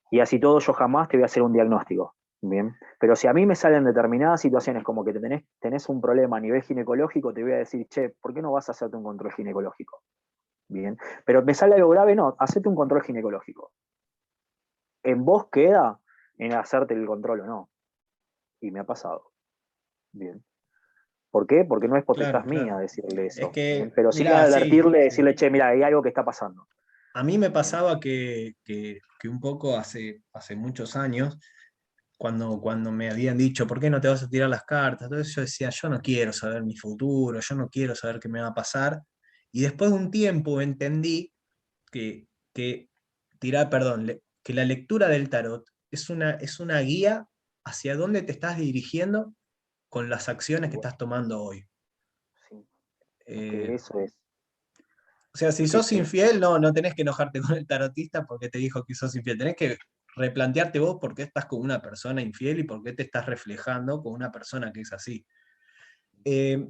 Y así todo yo jamás te voy a hacer un diagnóstico, ¿bien? Pero si a mí me salen determinadas situaciones como que tenés un problema a nivel ginecológico, te voy a decir, che, ¿por qué no vas a hacerte un control ginecológico? Bien. Pero me sale algo grave, no, hacete un control ginecológico. En vos queda en hacerte el control o no. Y me ha pasado. Bien. ¿Por qué? Porque no es potestad Claro, mía claro. decirle Es eso. ¿Bien? que, Pero sí mirá, sí, advertirle, sí. decirle, che, mira, hay algo que está pasando. A mí me Bien. pasaba que un poco hace muchos años, cuando me habían dicho, ¿por qué no te vas a tirar las cartas? Entonces yo decía, yo no quiero saber mi futuro, yo no quiero saber qué me va a pasar. Y después de un tiempo entendí que que la lectura del tarot es una guía hacia dónde te estás dirigiendo con las acciones Y que bueno, estás tomando hoy. sí, es que Eh, eso es. o sea, si Es que sos infiel, no tenés que enojarte con el tarotista porque te dijo que sos infiel. Tenés que replantearte vos por qué estás con una persona infiel y por qué te estás reflejando con una persona que es así. Eh,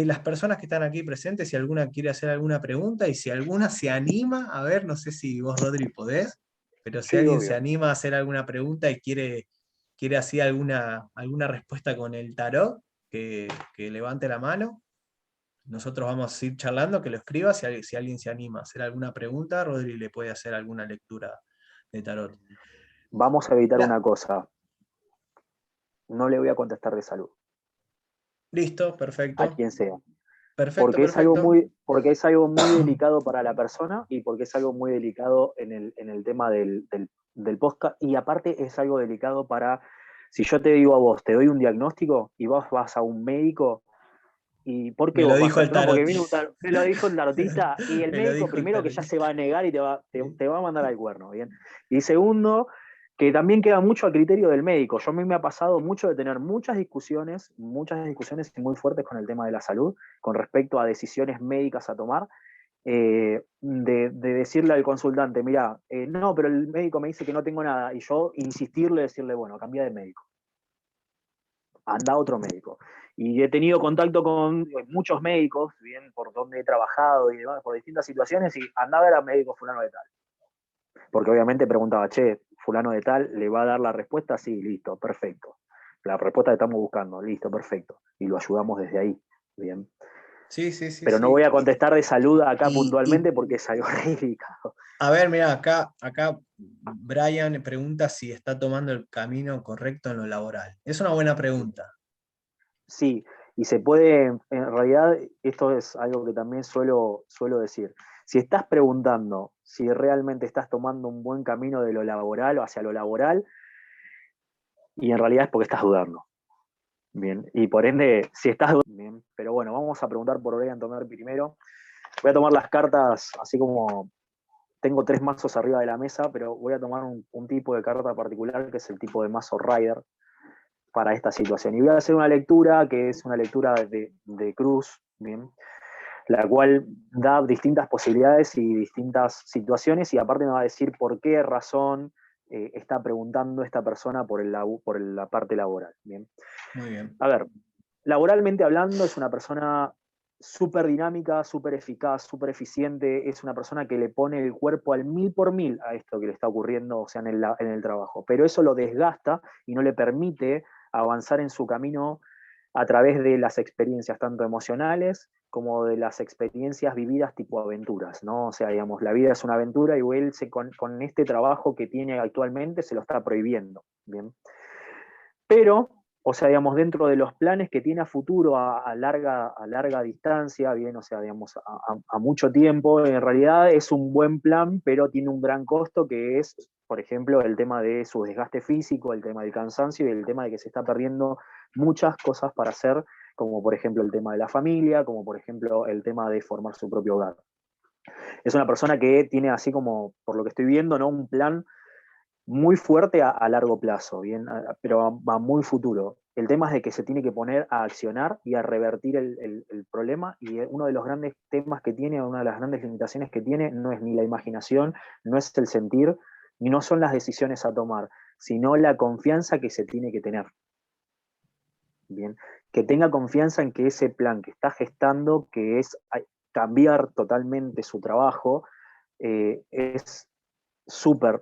las personas que están aquí presentes, si alguna quiere hacer alguna pregunta y si alguna se anima, a ver, no sé si vos, Rodri, podés, pero si Sí, alguien se obvio. anima a hacer alguna pregunta y quiere así alguna respuesta con el tarot, que levante la mano. Nosotros vamos a ir charlando, que lo escriba, si alguien se anima a hacer alguna pregunta, Rodri le puede hacer alguna lectura de tarot. Vamos a evitar La- una cosa. No le voy a contestar de salud. Listo, a perfecto. quien sea. Perfecto, Porque es algo perfecto. porque es algo muy delicado para la persona y porque es algo muy delicado en el tema del podcast. Y aparte es algo delicado para, si yo te digo a vos, te doy un diagnóstico y vos vas a un médico. ¿Y por qué Me lo vos vas dijo a el eso? No, porque tarot. viene me lo dijo el tarotista, y el Me lo médico dijo el primero que ya se tarotista. va a negar y Sí. te va a mandar al cuerno, ¿bien? Y segundo, que también queda mucho al criterio del médico. Yo a mí me ha pasado mucho de tener muchas discusiones muy fuertes con el tema de la salud, con respecto a decisiones médicas a tomar, de decirle al consultante, mira, no, pero el médico me dice que no tengo nada, y yo insistirle, decirle, bueno, cambia de médico, anda a otro médico. Y he tenido contacto con muchos médicos, bien por donde he trabajado y demás, por distintas situaciones, y andaba a ver a médico fulano de tal. Porque obviamente preguntaba, che, fulano de tal, ¿le va a dar la respuesta? Sí, listo, perfecto. La respuesta que estamos buscando, listo, perfecto. Y lo ayudamos desde ahí, bien. Sí, sí, sí, Pero no sí. voy a contestar de salud acá Y puntualmente porque es algo delicado. a ver, mira, acá Brian pregunta si está tomando el camino correcto en lo laboral. Es una buena pregunta. Sí, y se puede, en realidad, esto es algo que también suelo decir. Si estás preguntando si realmente estás tomando un buen camino de lo laboral o hacia lo laboral, y en realidad es porque estás dudando. Bien, y por ende, si estás dudando, bien, pero bueno, vamos a preguntar por Brian Tomer primero. Voy a tomar las cartas así como tengo 3 mazos arriba de la mesa, pero voy a tomar un tipo de carta particular que es el tipo de mazo Rider para esta situación. Y voy a hacer una lectura que es una lectura de cruz, bien, la cual da distintas posibilidades y distintas situaciones y aparte me va a decir por qué razón está preguntando esta persona por la parte laboral. Bien. Muy bien. A ver, laboralmente hablando es una persona súper dinámica, súper eficaz, súper eficiente, es una persona que le pone el cuerpo al 1000 por 1000 a esto que le está ocurriendo, o sea, en el trabajo, pero eso lo desgasta y no le permite avanzar en su camino a través de las experiencias tanto emocionales como de las experiencias vividas tipo aventuras, ¿no? O sea, digamos, la vida es una aventura y él con este trabajo que tiene actualmente se lo está prohibiendo, ¿bien? Pero, o sea, digamos, dentro de los planes que tiene a futuro a larga distancia, bien, o sea, digamos, a mucho tiempo, en realidad es un buen plan, pero tiene un gran costo que es, por ejemplo, el tema de su desgaste físico, el tema del cansancio y el tema de que se está perdiendo muchas cosas para hacer, como por ejemplo el tema de la familia, como por ejemplo el tema de formar su propio hogar. Es una persona que tiene así como, por lo que estoy viendo, ¿no? Un plan muy fuerte a largo plazo, bien, pero a muy futuro. El tema es de que se tiene que poner a accionar y a revertir el problema y uno de los grandes temas que tiene, una de las grandes limitaciones que tiene, no es ni la imaginación, no es el sentir, ni no son las decisiones a tomar, sino la confianza que se tiene que tener. Bien, que tenga confianza en que ese plan que está gestando, que es cambiar totalmente su trabajo, es súper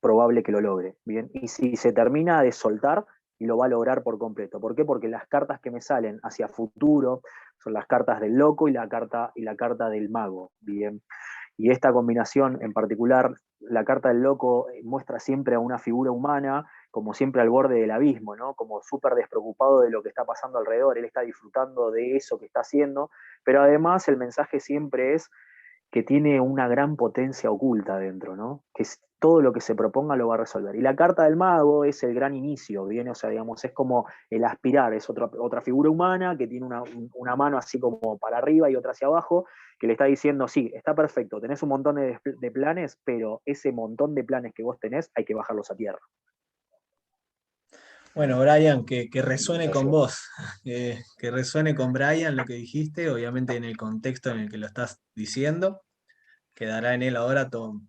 probable que lo logre. Bien, y si se termina de soltar, lo va a lograr por completo. ¿Por qué? Porque las cartas que me salen hacia futuro son las cartas del loco y la carta del mago. Bien. Y esta combinación en particular, la carta del loco muestra siempre a una figura humana, como siempre al borde del abismo, ¿no? Como súper despreocupado de lo que está pasando alrededor, él está disfrutando de eso que está haciendo, pero además el mensaje siempre es que tiene una gran potencia oculta dentro, ¿no? Que todo lo que se proponga lo va a resolver. Y la carta del mago es el gran inicio, viene, o sea, digamos, es como el aspirar, es otra figura humana que tiene una mano así como para arriba y otra hacia abajo, que le está diciendo, sí, está perfecto, tenés un montón de planes, pero ese montón de planes que vos tenés hay que bajarlos a tierra. Bueno, Brian, que resuene con Eso. vos, que resuene con Brian lo que dijiste, obviamente en el contexto en el que lo estás diciendo, quedará en él ahora Tomar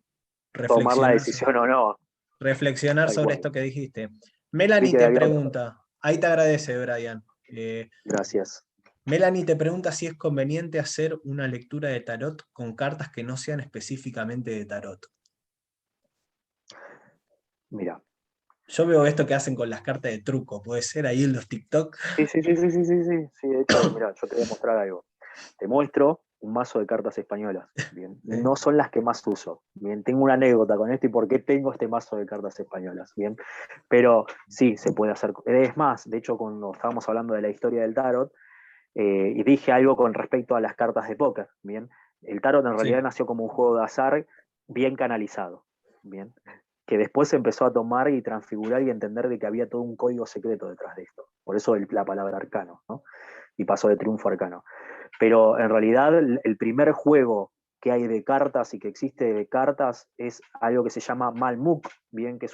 la reflexionar, decisión o no, reflexionar tal sobre cual. esto que dijiste. Sí Melanie que te David, pregunta, ahí te agradece, Brian. gracias. Melanie te pregunta si es conveniente hacer una lectura de tarot con cartas que no sean específicamente de tarot. Mira. Yo veo esto que hacen con las cartas de truco, puede ser ahí en los TikTok. Sí, de hecho, mira, yo te voy a mostrar algo. Te muestro. un mazo de cartas españolas. Bien. Sí. No son las que más uso. Bien. Tengo una anécdota con esto y por qué tengo este mazo de cartas españolas. Bien. Pero sí, se puede hacer. Es más, de hecho, cuando estábamos hablando de la historia del tarot, y dije algo con respecto a las cartas de póker. Bien. El tarot en realidad Sí. nació como un juego de azar bien canalizado. Bien. Que después se empezó a tomar y transfigurar y entender de que había todo un código secreto detrás de esto. Por eso la palabra arcano, ¿no? Y pasó de triunfo a arcano. Pero en realidad el primer juego que hay de cartas y que existe de cartas es algo que se llama Malmuk, bien, que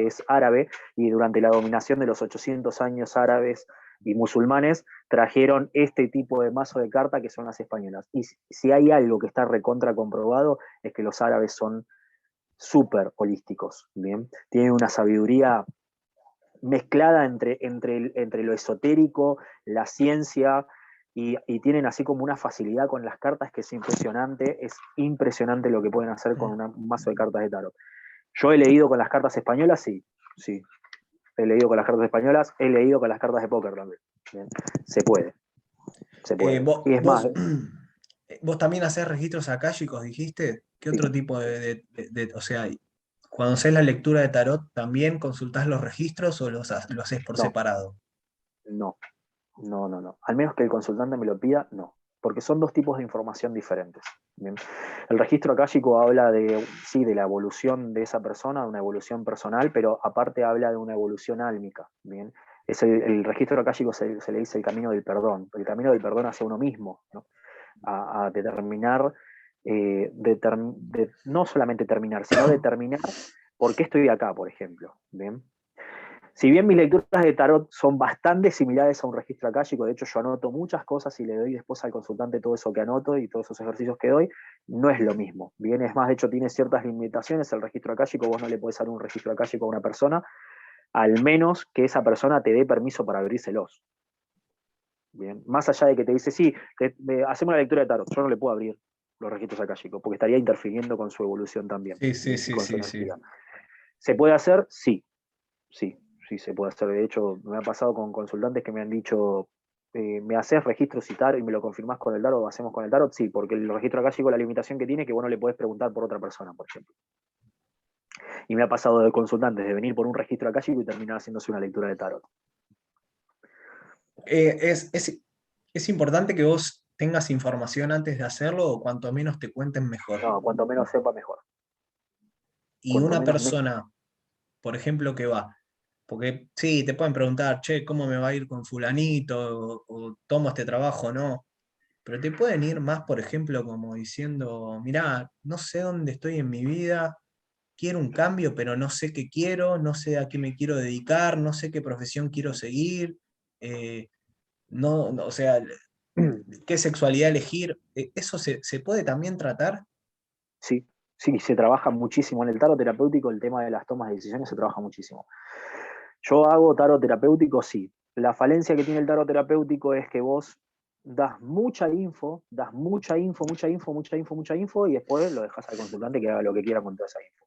es árabe, y durante la dominación de los 800 años árabes y musulmanes trajeron este tipo de mazo de cartas que son las españolas. Y si hay algo que está recontra comprobado es que los árabes son súper holísticos, bien, tienen una sabiduría mezclada entre lo esotérico, la ciencia, y tienen así como una facilidad con las cartas que es impresionante lo que pueden hacer con un mazo de cartas de tarot. Yo he leído con las cartas españolas, sí, sí, he leído con las cartas españolas, he leído con las cartas de póker también. Bien. Se puede, se puede. Vos, Y es más, vos también hacés registros akáshicos, dijiste. ¿Qué sí, otro tipo o sea, cuando haces la lectura de tarot, también consultás los registros o lo haces por no, separado? no, no. Al menos que el consultante me lo pida, no. Porque son dos tipos de información diferentes. ¿Bien? El registro akáshico habla sí, de la evolución de esa persona, de una evolución personal, pero aparte habla de una evolución álmica. ¿Bien? El registro akáshico se le dice el camino del perdón, el camino del perdón hacia uno mismo, ¿no? A determinar, no solamente terminar, sino determinar por qué estoy acá, por ejemplo. ¿Bien? Si bien mis lecturas de tarot son bastante similares a un registro akáshico, de hecho yo anoto muchas cosas y le doy después al consultante todo eso que anoto y todos esos ejercicios que doy, no es lo mismo. Bien, es más, de hecho tiene ciertas limitaciones el registro akáshico, vos no le podés dar un registro akáshico a una persona, al menos que esa persona te dé permiso para abrírselos. Bien, más allá de que te dice, sí, hacemos la lectura de tarot, yo no le puedo abrir los registros akáshicos, porque estaría interfiriendo con su evolución también, Sí, sí, bien, y sí, con su sí, sí. energía. ¿Se puede hacer? Sí, sí se puede hacer. De hecho, me ha pasado con consultantes que me han dicho, ¿me haces registro citar y me lo confirmás con el tarot o hacemos con el tarot? Sí, porque el registro akáshico la limitación que tiene es que vos no le podés preguntar por otra persona, por ejemplo. Y me ha pasado de consultantes de venir por un registro akáshico y terminar haciéndose una lectura de tarot. Es importante que vos tengas información antes de hacerlo o cuanto menos te cuenten mejor. No, cuanto menos sepa, mejor. Y Cuanto una menos persona, por ejemplo, que va, porque sí, te pueden preguntar, che, ¿cómo me va a ir con fulanito? O tomo este trabajo o no. Pero te pueden ir más, por ejemplo, como diciendo, mirá, no sé dónde estoy en mi vida, quiero un cambio, pero no sé qué quiero, no sé a qué me quiero dedicar, no sé qué profesión quiero seguir, o sea, qué sexualidad elegir. ¿Eso se puede también tratar? Sí, sí, se trabaja muchísimo. En el tarot terapéutico el tema de las tomas de decisiones se trabaja muchísimo. Yo hago tarot terapéutico, sí. La falencia que tiene el tarot terapéutico es que vos das mucha info, mucha info, y después lo dejas al consultante que haga lo que quiera con toda esa info.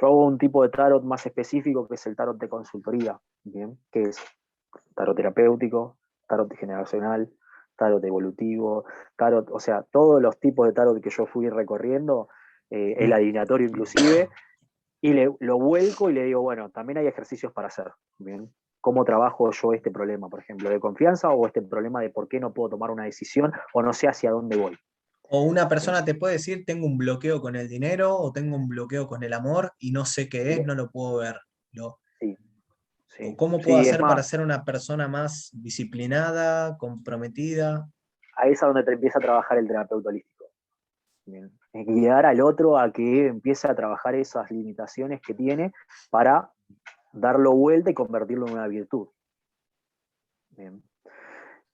Yo hago un tipo de tarot más específico que es el tarot de consultoría, ¿bien? Que es tarot terapéutico, tarot generacional, tarot evolutivo, tarot, o sea, todos los tipos de tarot que yo fui recorriendo, el adivinatorio inclusive, y lo vuelco y le digo, bueno, también hay ejercicios para hacer, ¿bien? ¿Cómo trabajo yo este problema, por ejemplo, de confianza o este problema de por qué no puedo tomar una decisión o no sé hacia dónde voy? O una ¿Bien? persona te puede decir, tengo un bloqueo con el dinero o tengo un bloqueo con el amor y no sé qué es, Bien, no lo puedo ver. sí, ¿O sí, cómo puedo sí, es hacer más, para ser una persona más disciplinada, comprometida? ahí es a donde te empieza a trabajar el terapeuta holístico. Bien. Guiar al otro a que empiece a trabajar esas limitaciones que tiene para darlo vuelta y convertirlo en una virtud. Bien.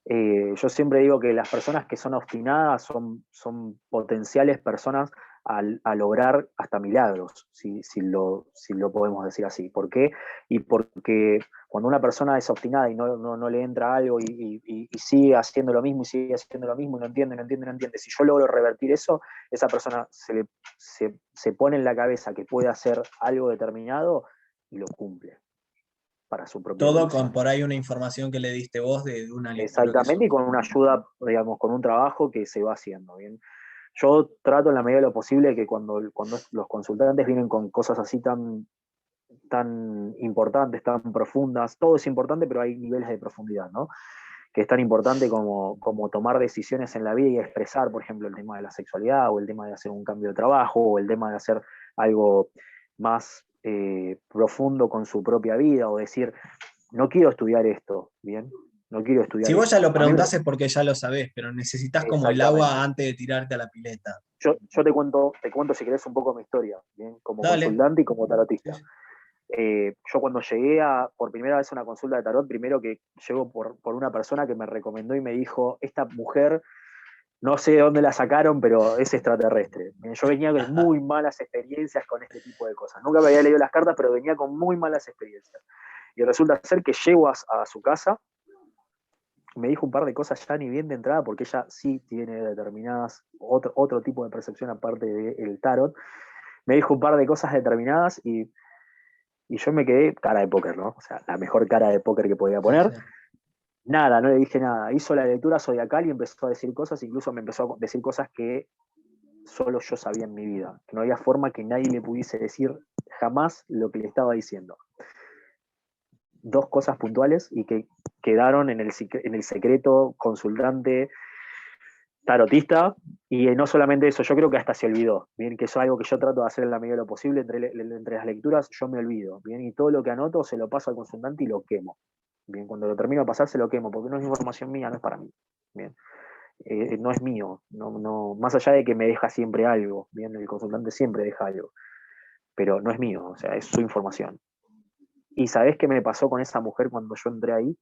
Yo siempre digo que las personas que son obstinadas son potenciales personas a lograr hasta milagros, si lo podemos decir así. ¿Por qué? Y porque cuando una persona es obstinada y no le entra algo y sigue haciendo lo mismo y sigue haciendo lo mismo y no entiende, no entiende, no entiende, si yo logro revertir eso, esa persona se pone en la cabeza que puede hacer algo determinado y lo cumple. para su propia Todo evolución. con por ahí una información que le diste vos de una lectura. Exactamente, y con una ayuda, digamos, con un trabajo que se va haciendo, ¿bien? Yo trato en la medida de lo posible que cuando los consultantes vienen con cosas así tan importantes, tan profundas, todo es importante, pero hay niveles de profundidad, ¿no? Que es tan importante como tomar decisiones en la vida y expresar, por ejemplo, el tema de la sexualidad, o el tema de hacer un cambio de trabajo, o el tema de hacer algo más profundo con su propia vida, o decir, no quiero estudiar esto, ¿bien? No quiero estudiar Si vos ya esto. lo preguntás es porque ya lo sabés, pero necesitas como el Exactamente. agua antes de tirarte a la pileta. Yo te cuento si querés un poco mi historia, ¿bien? Como Dale. consultante y como Sí, tarotista. sí. Yo cuando llegué por primera vez a una consulta de tarot, primero que llego por una persona que me recomendó y me dijo, esta mujer, no sé de dónde la sacaron, pero es extraterrestre. Yo venía con muy malas experiencias con este tipo de cosas. Nunca me había leído las cartas, pero venía con muy malas experiencias. Y resulta ser que llego a su casa, me dijo un par de cosas ya ni bien de entrada, porque ella sí tiene determinadas, otro tipo de percepción aparte del tarot. Me dijo un par de cosas determinadas y yo me quedé cara de póker, ¿no? O sea, la mejor cara de póker que podía Sí, poner. sí. Nada, no le dije nada. Hizo la lectura zodiacal y empezó a decir cosas, incluso me empezó a decir cosas que solo yo sabía en mi vida. Que no había forma que nadie le pudiese decir jamás lo que le estaba diciendo. Dos cosas puntuales y que quedaron en el secreto consultante tarotista, y no solamente eso, yo creo que hasta se olvidó, bien, que eso es algo que yo trato de hacer en la medida de lo posible, entre las lecturas yo me olvido, bien, y todo lo que anoto se lo paso al consultante y lo quemo, bien, cuando lo termino de pasar se lo quemo, porque no es información mía, no es para mí, bien, no es mío, más allá de que me deja siempre algo, bien, el consultante siempre deja algo, pero no es mío, o sea, es su información. ¿Y sabés qué me pasó con esa mujer cuando yo entré ahí?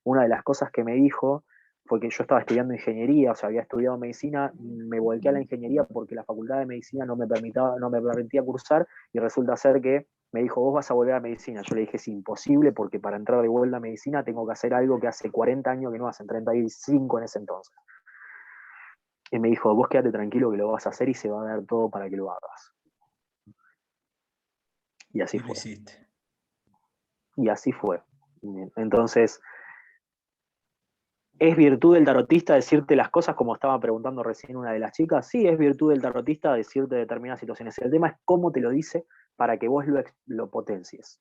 Una de las cosas que me dijo fue que yo estaba estudiando ingeniería, o sea, había estudiado medicina, me volqué a la ingeniería porque la facultad de medicina no me permitía cursar, y resulta ser que me dijo, vos vas a volver a medicina. Yo le dije, es imposible, porque para entrar de vuelta a medicina tengo que hacer algo que hace 40 años que no hacen, 35 en ese entonces. Y me dijo, vos quédate tranquilo que lo vas a hacer y se va a dar todo para que lo hagas. Y así Y lo fue. hiciste. Y así fue. Entonces, ¿es virtud del tarotista decirte las cosas como estaba preguntando recién una de las chicas? Sí, es virtud del tarotista decirte determinadas situaciones. El tema es cómo te lo dice para que vos lo potencies.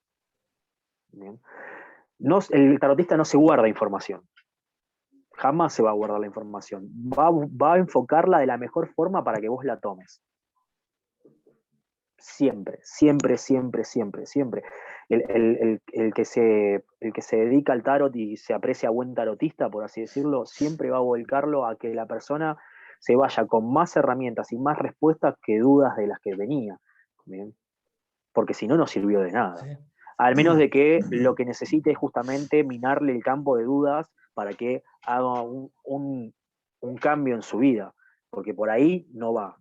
¿Bien? No, el tarotista no se guarda información. Jamás se va a guardar la información. Va a enfocarla de la mejor forma para que vos la tomes. Siempre, siempre, siempre, siempre, siempre. El que se dedica al tarot y se aprecia buen tarotista, por así decirlo, siempre va a volcarlo a que la persona se vaya con más herramientas y más respuestas que dudas de las que venía. ¿Bien? Porque si no, no sirvió de nada. Sí. Al menos de que lo que necesite es justamente minarle el campo de dudas para que haga un cambio en su vida. Porque por ahí no va.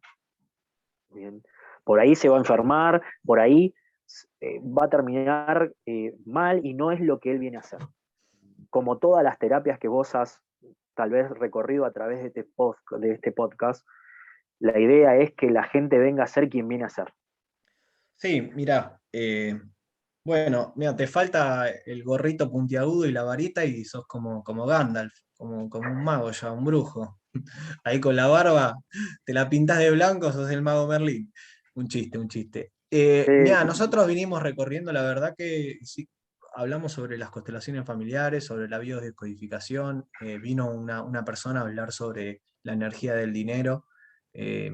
¿Bien? Por ahí se va a enfermar, por ahí va a terminar mal, y no es lo que él viene a hacer. Como todas las terapias que vos has tal vez recorrido a través de este podcast, la idea es que la gente venga a ser quien viene a ser. Sí, mira, bueno, mira, te falta el gorrito puntiagudo y la varita y sos como Gandalf, como un mago ya, un brujo. Ahí con la barba, te la pintás de blanco, sos el mago Merlín. Un chiste, un chiste. Sí, Mira, sí, nosotros vinimos recorriendo, la verdad que sí, hablamos sobre las constelaciones familiares, sobre la biodescodificación, vino una persona a hablar sobre la energía del dinero. eh,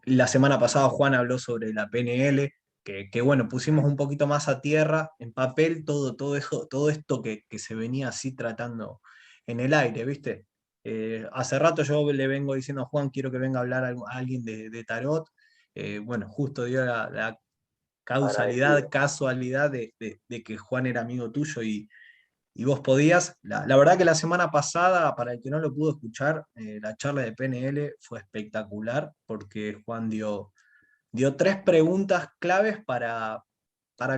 la semana pasada Juan habló sobre la PNL, que bueno, pusimos un poquito más a tierra, en papel, todo esto que se venía así tratando en el aire, ¿viste? Hace rato yo le vengo diciendo a Juan, quiero que venga a hablar a alguien de tarot. Bueno, justo dio la agradecido. casualidad de que Juan era amigo tuyo y vos podías. La verdad que la semana pasada, para el que no lo pudo escuchar, la charla de PNL fue espectacular porque Juan dio 3 preguntas claves para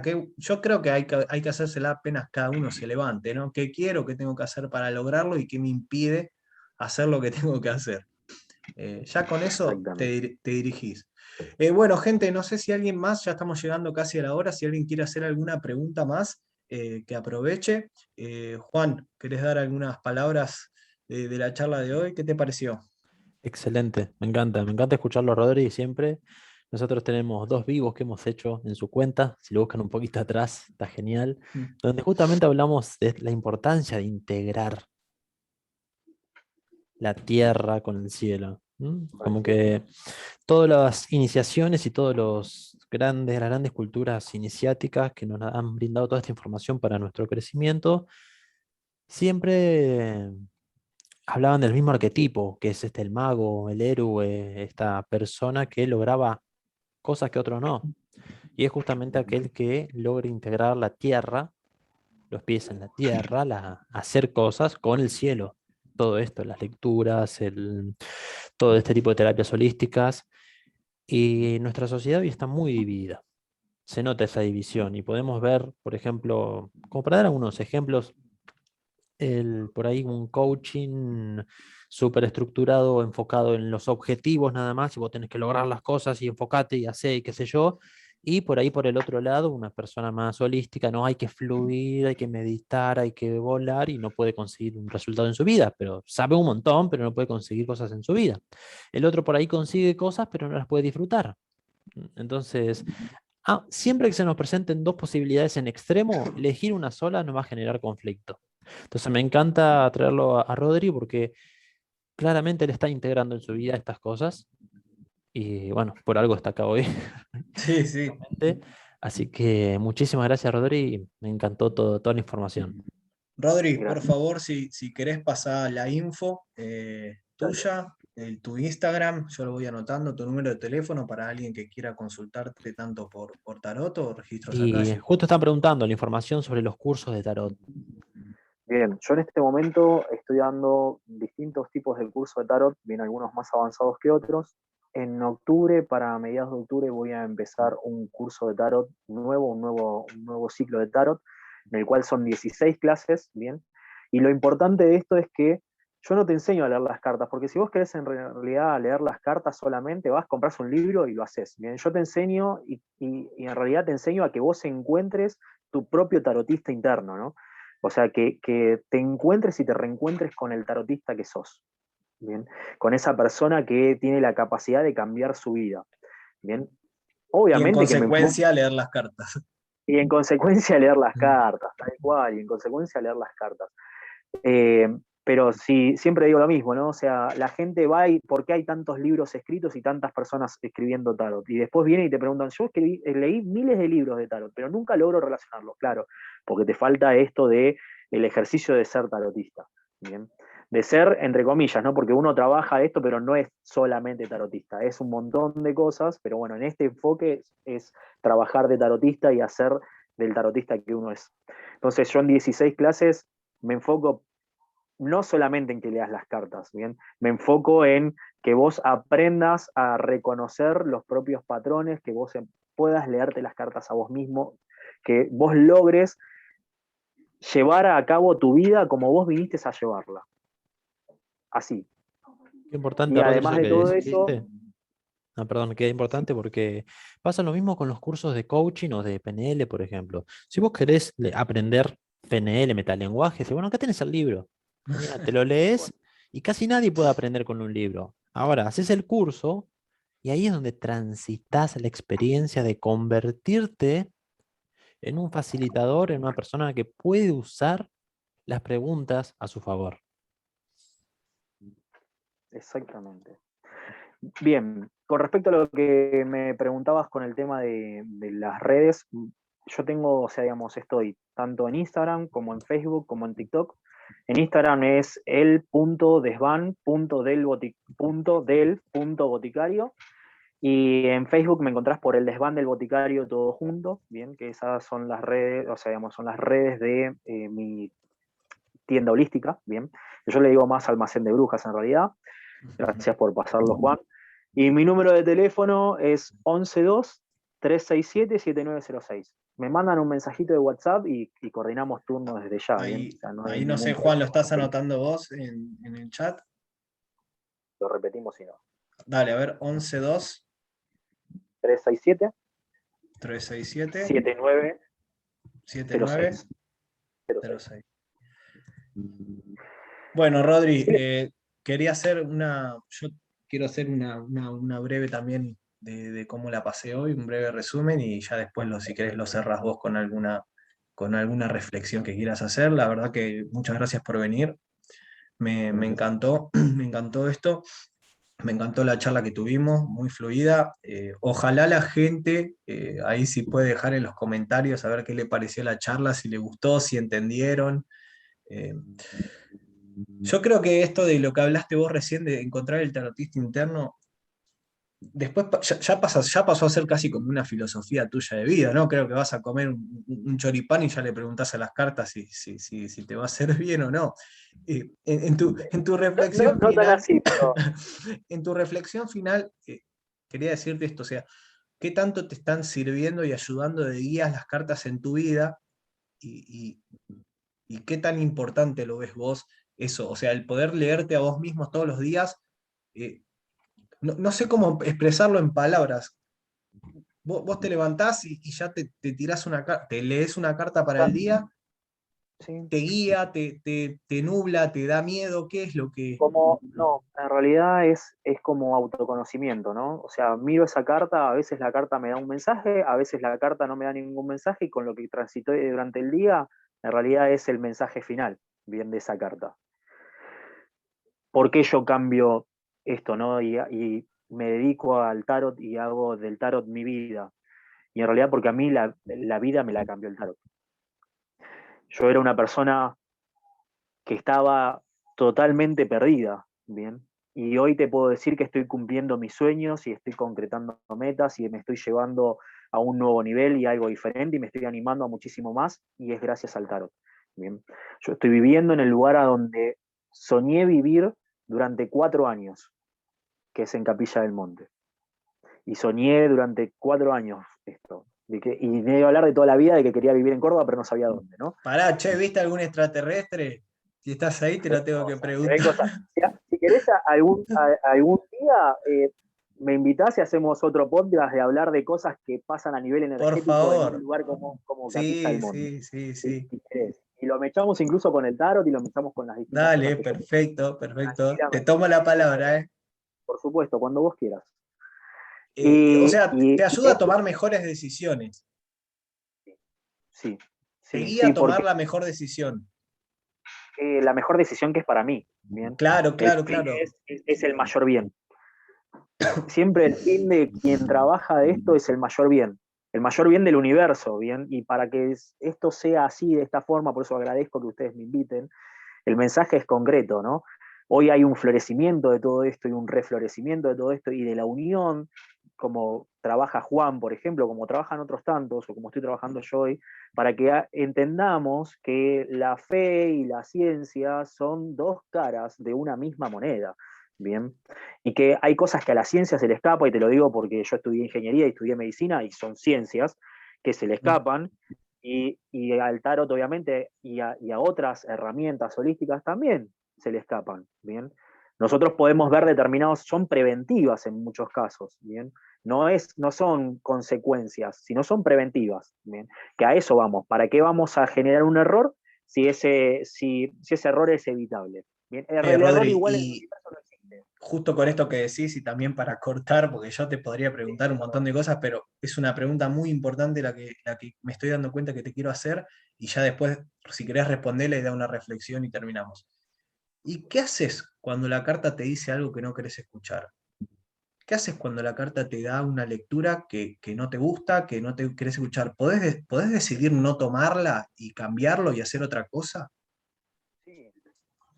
que yo creo que hay que hacérsela apenas cada uno se levante, ¿no? ¿Qué quiero, qué tengo que hacer para lograrlo y qué me impide hacer lo que tengo que hacer? Ya con eso Exactamente. te dirigís. Bueno, gente, no sé si alguien más, ya estamos llegando casi a la hora, si alguien quiere hacer alguna pregunta más, que aproveche. Juan, ¿querés dar algunas palabras de la charla de hoy? ¿Qué te pareció? Excelente, me encanta escucharlo a Rodri siempre. Nosotros tenemos 2 vivos que hemos hecho en su cuenta, si lo buscan un poquito atrás, está genial, Mm. donde justamente hablamos de la importancia de integrar la tierra con el cielo. Como Así es. que todas las iniciaciones y las grandes culturas iniciáticas que nos han brindado toda esta información para nuestro crecimiento, siempre hablaban del mismo arquetipo, que es el mago, el héroe, esta persona que lograba cosas que otros no. Y es justamente aquel que logra integrar la tierra, los pies en la tierra, hacer cosas con el cielo. Todo esto, las lecturas, todo este tipo de terapias holísticas. Y nuestra sociedad hoy está muy dividida. Se nota esa división y podemos ver, por ejemplo, como para dar algunos ejemplos, por ahí un coaching súper estructurado, enfocado en los objetivos nada más, y vos tenés que lograr las cosas y enfocate y hacer y qué sé yo. Y por ahí, por el otro lado, una persona más holística, no hay que fluir, hay que meditar, hay que volar y no puede conseguir un resultado en su vida, pero sabe un montón, pero no puede conseguir cosas en su vida. El otro por ahí consigue cosas, pero no las puede disfrutar. Entonces, siempre que se nos presenten 2 posibilidades en extremo, elegir una sola nos va a generar conflicto. Entonces me encanta traerlo a Rodri porque claramente él está integrando en su vida estas cosas y bueno, por algo está acá hoy. Sí, sí. Justamente. Así que muchísimas gracias, Rodri. Me encantó toda la información. Rodri, por Gracias. favor, si querés pasar la info Dale. tuya, tu Instagram, yo lo voy anotando, tu número de teléfono para alguien que quiera consultarte tanto por tarot o registros Y calle. justo están preguntando la información sobre los cursos de tarot. Bien, yo en este momento estoy dando distintos tipos de cursos de tarot, bien algunos más avanzados que otros. En octubre, para mediados de octubre, voy a empezar un curso de tarot nuevo, un nuevo ciclo de tarot, en el cual son 16 clases, bien. Y lo importante de esto es que yo no te enseño a leer las cartas, porque si vos querés en realidad leer las cartas solamente, vas, compras un libro y lo haces. Bien, yo te enseño y en realidad te enseño a que vos encuentres tu propio tarotista interno, ¿no? O sea, que te encuentres y te reencuentres con el tarotista que sos, ¿bien? Con esa persona que tiene la capacidad de cambiar su vida, ¿bien? Y en Obviamente que me enfoco, consecuencia leer las cartas. y en consecuencia leer las cartas, tal cual, y en consecuencia leer las cartas. Eh, pero sí, siempre digo lo mismo, ¿no? O sea, la gente va y ¿por qué hay tantos libros escritos y tantas personas escribiendo tarot? Y después vienen y te preguntan, yo leí miles de libros de tarot, pero nunca logro relacionarlos, claro, porque te falta esto de el ejercicio de ser tarotista, ¿bien? De ser, entre comillas, ¿no? Porque uno trabaja esto, pero no es solamente tarotista, es un montón de cosas, pero bueno, en este enfoque es trabajar de tarotista y hacer del tarotista que uno es. Entonces yo en 16 clases me enfoco no solamente en que leas las cartas, ¿bien? Me enfoco en que vos aprendas a reconocer los propios patrones, que vos puedas leerte las cartas a vos mismo, que vos logres llevar a cabo tu vida como vos viniste a llevarla. Así. Qué importante, Y Rodri, además eso de que todo eso, dijiste. Ah, perdón, queda importante porque pasa lo mismo con los cursos de coaching o de PNL, por ejemplo. Si vos querés aprender PNL, metalenguaje, dices, bueno, acá tenés el libro. Genial, te lo lees y casi nadie puede aprender con un libro. Ahora, haces el curso y ahí es donde transitas la experiencia de convertirte en un facilitador, en una persona que puede usar las preguntas a su favor. exactamente. Bien, con respecto a lo que me preguntabas con el tema de las redes, yo tengo, o sea, digamos, estoy tanto en Instagram como en Facebook como en TikTok. En Instagram es el.desván.del.boticario y en Facebook me encontrás por el desván del boticario todo junto, bien, que esas son las redes, o sea, digamos, son las redes de mi tienda holística, bien. Yo le digo más almacén de brujas en realidad. Gracias por pasarlo, Juan. Y mi número de teléfono es 112-367-7906. Me mandan un mensajito de WhatsApp y coordinamos turnos desde ya, ¿bien? O Ahí, sea, no hay ahí no sé, ningún Juan, ¿lo problema. estás anotando vos en el chat? Lo repetimos si no. Dale, a ver, 11 2. 367 367 79 79 06. 06. Bueno, Rodri, Sí. yo quiero hacer una breve también de cómo la pasé hoy, un breve resumen, y ya después, si querés, lo cerrás vos con alguna reflexión que quieras hacer. La verdad que muchas gracias por venir. Me encantó, me encantó esto. Me encantó la charla que tuvimos, muy fluida. Ojalá la gente ahí sí puede dejar en los comentarios a ver qué le pareció la charla, si le gustó, si entendieron. Eh, yo creo que esto de lo que hablaste vos recién, de encontrar el tarotista interno, después ya pasó a ser casi como una filosofía tuya de vida, ¿no? Creo que vas a comer un choripán y ya le preguntás a las cartas si te va a hacer bien o no. En tu reflexión No tan final, así, pero en tu reflexión final, quería decirte esto, o sea, ¿qué tanto te están sirviendo y ayudando de guías las cartas en tu vida? Y, y qué tan importante lo ves vos eso, o sea, el poder leerte a vos mismo todos los días, eh, no sé cómo expresarlo en palabras. Vos te levantás y ya te tirás te lees una carta para el día, sí. te guía, te nubla, te da miedo, ¿qué es lo que... No, en realidad es como autoconocimiento, ¿no? O sea, miro esa carta, a veces la carta me da un mensaje, a veces la carta no me da ningún mensaje y con lo que transité durante el día, en realidad es el mensaje final, bien, de esa carta. ¿Por qué yo cambio esto, no? Y me dedico al tarot y hago del tarot mi vida. Y en realidad porque a mí la vida me la cambió el tarot. Yo era una persona que estaba totalmente perdida, ¿bien? Y hoy te puedo decir que estoy cumpliendo mis sueños y estoy concretando metas y me estoy llevando a un nuevo nivel y algo diferente y me estoy animando a muchísimo más y es gracias al tarot, ¿bien? Yo estoy viviendo en el lugar a donde soñé vivir durante 4 años, que es en Capilla del Monte. Y soñé durante 4 años esto. Y me iba a hablar de toda la vida de que quería vivir en Córdoba, pero no sabía dónde, ¿no? Pará, che, ¿viste algún extraterrestre? Si estás ahí, te Se ven lo tengo que cosas, se ven preguntar. cosas. Si querés algún día, me invitás y hacemos otro podcast de hablar de cosas que pasan a nivel Por energético en un favor. lugar como Capilla del Sí, Monte. sí, sí, ¿Sí? sí. Si querés. Y lo mechamos incluso con el tarot y lo mechamos con las distintas cosas Dale, que yo creo. perfecto, perfecto. Te Tranquilamente. tomo la Sí, palabra, ¿eh? por supuesto, cuando vos quieras. O Y, sea, y te ayuda a tomar mejores decisiones. sí, Te sí, guía sí, a tomar porque la mejor decisión. la mejor decisión que es para mí, ¿bien? Claro, El claro, fin claro. es el mayor bien. Siempre el fin de quien trabaja de esto es el mayor bien del universo, ¿bien? Y para que esto sea así, de esta forma, por eso agradezco que ustedes me inviten, el mensaje es concreto, ¿no? Hoy hay un florecimiento de todo esto y un reflorecimiento de todo esto y de la unión, como trabaja Juan, por ejemplo, como trabajan otros tantos, o como estoy trabajando yo hoy, para que entendamos que la fe y la ciencia son dos caras de una misma moneda, ¿bien? Y que hay cosas que a la ciencia se le escapa, y te lo digo porque yo estudié ingeniería y estudié medicina, y son ciencias que se le escapan, y al tarot, obviamente, y a otras herramientas holísticas también se le escapan, ¿bien? Nosotros podemos ver determinados, son preventivas en muchos casos, ¿bien? No son consecuencias, sino son preventivas, ¿bien? Que a eso vamos. ¿Para qué vamos a generar un error si ese error es evitable? ¿Bien? El error Rodri, igual en el y universo no existe. justo con esto que decís y también para cortar, porque yo te podría Sí, preguntar sí, un montón perdón. de cosas, pero es una pregunta muy importante la que me estoy dando cuenta que te quiero hacer y ya después, si querés responderle, da una reflexión y terminamos. ¿Y qué haces cuando la carta te dice algo que no querés escuchar? ¿Qué haces cuando la carta te da una lectura que no te gusta, que no te querés escuchar? ¿Podés decidir no tomarla y cambiarlo y hacer otra cosa? Sí,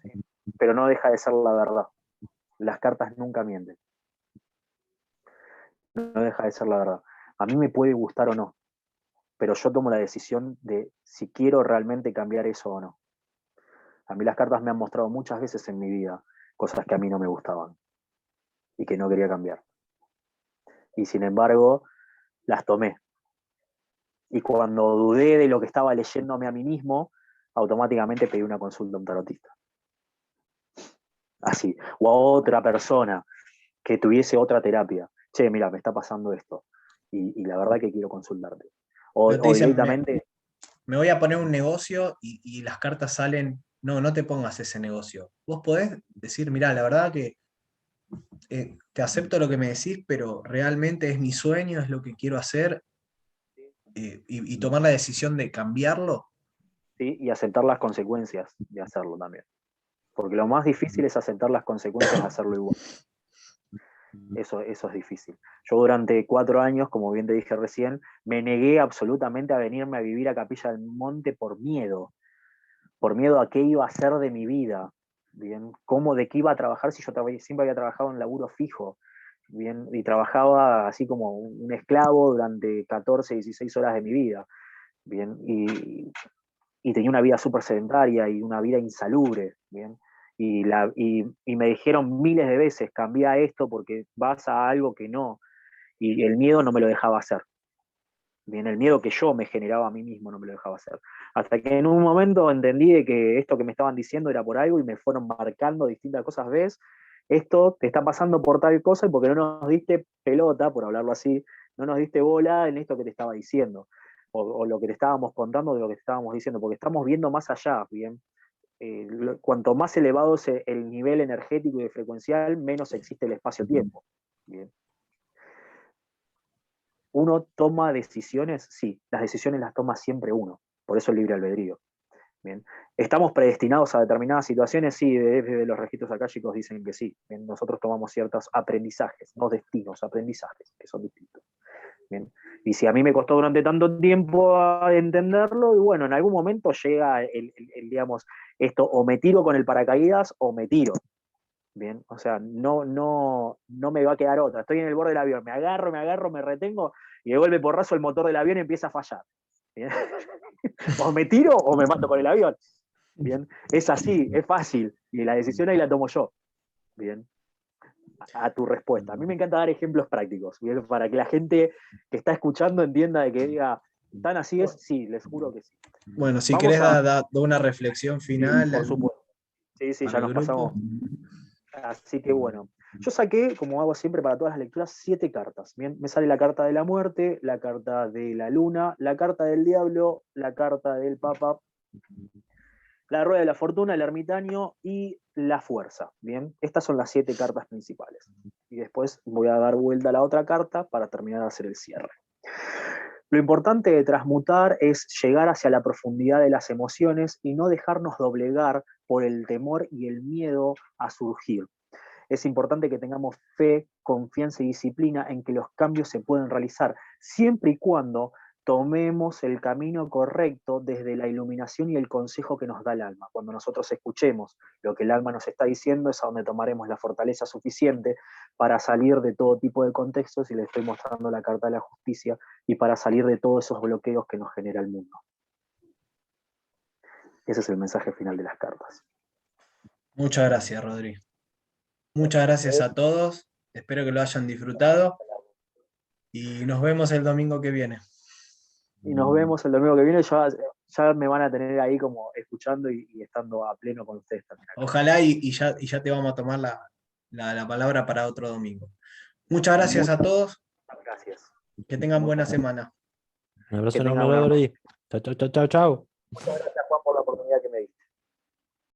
sí. Pero no deja de ser la verdad. Las cartas nunca mienten. No deja de ser la verdad. A mí me puede gustar o no, pero yo tomo la decisión de si quiero realmente cambiar eso o no. A mí las cartas me han mostrado muchas veces en mi vida cosas que a mí no me gustaban y que no quería cambiar. Y sin embargo, las tomé. Y cuando dudé de lo que estaba leyéndome a mí mismo, automáticamente pedí una consulta a un tarotista. Así. O a otra persona que tuviese otra terapia. Che, mira, me está pasando esto. y la verdad que quiero consultarte. O, Pero te o dicen, directamente, me voy a poner un negocio y las cartas salen, no, no te pongas ese negocio. Vos podés decir, mirá, la verdad que te acepto lo que me decís, pero realmente es mi sueño, es lo que quiero hacer, y tomar la decisión de cambiarlo. ¿sí? Y aceptar las consecuencias de hacerlo también. Porque lo más difícil es aceptar las consecuencias de hacerlo igual. Eso es difícil. Yo durante 4 años, como bien te dije recién, me negué absolutamente a venirme a vivir a Capilla del Monte por miedo a qué iba a hacer de mi vida, bien, cómo, de qué iba a trabajar si yo siempre había trabajado en laburo fijo, bien, y trabajaba así como un esclavo durante 14, 16 horas de mi vida, bien, y tenía una vida súper sedentaria y una vida insalubre, bien. Y me dijeron miles de veces, cambia esto porque vas a algo que no. Y el miedo no me lo dejaba hacer. Bien, el miedo que yo me generaba a mí mismo no me lo dejaba hacer. Hasta que en un momento entendí de que esto que me estaban diciendo era por algo y me fueron marcando distintas cosas. ¿Ves? Esto te está pasando por tal cosa y porque no nos diste pelota, por hablarlo así, no nos diste bola en esto que te estaba diciendo. O lo que te estábamos contando de lo que te estábamos diciendo, porque estamos viendo más allá, ¿bien? Cuanto más elevado es el nivel energético y frecuencial, menos existe el espacio-tiempo. ¿Bien? ¿Uno toma decisiones? Sí, las decisiones las toma siempre uno, por eso el libre albedrío. Bien. ¿Estamos predestinados a determinadas situaciones? Sí, desde los registros akáshicos dicen que sí. Bien. Nosotros tomamos ciertos aprendizajes, no destinos, aprendizajes, que son distintos. Bien. Y si a mí me costó durante tanto tiempo entenderlo, y bueno, en algún momento llega digamos, esto, o me tiro con el paracaídas o me tiro. Bien, o sea, no me va a quedar otra. Estoy en el borde del avión, me agarro, me retengo y de golpe porrazo el motor del avión empieza a fallar. ¿Bien? O me tiro o me mato con el avión. Bien, es así, es fácil y la decisión ahí la tomo yo. Bien, a tu respuesta. A mí me encanta dar ejemplos prácticos, ¿bien? Para que la gente que está escuchando entienda de que diga, ¿tan así es? Sí, les juro que sí. Bueno, si Vamos querés a, dar una reflexión sí, final por supuesto. Sí, sí, ya al nos grupo. pasamos. Así que bueno, yo saqué, como hago siempre para todas las lecturas, 7 cartas. Bien, me sale la carta de la muerte, la carta de la luna, la carta del diablo, la carta del papa, la rueda de la fortuna, el ermitaño y la fuerza. Bien, estas son las 7 cartas principales. Y después voy a dar vuelta a la otra carta para terminar de hacer el cierre. Lo importante de transmutar es llegar hacia la profundidad de las emociones y no dejarnos doblegar por el temor y el miedo a surgir. Es importante que tengamos fe, confianza y disciplina en que los cambios se pueden realizar, siempre y cuando tomemos el camino correcto desde la iluminación y el consejo que nos da el alma. Cuando nosotros escuchemos lo que el alma nos está diciendo, es a donde tomaremos la fortaleza suficiente para salir de todo tipo de contextos, y le estoy mostrando la carta de la justicia, y para salir de todos esos bloqueos que nos genera el mundo. Ese es el mensaje final de las cartas. Muchas gracias, Rodri. Muchas gracias a todos. Espero que lo hayan disfrutado y nos vemos el domingo que viene. Y nos vemos el domingo que viene. Ya me van a tener ahí como escuchando y estando a pleno con ustedes también acá. Ojalá y ya te vamos a tomar la palabra para otro domingo. Muchas gracias a Muchas todos. gracias. Que tengan buena semana. Un abrazo Que enorme, tengan una. Rodri. Chao, chao, chao, chao, chao. Muchas gracias, Juan, por la oportunidad que me diste.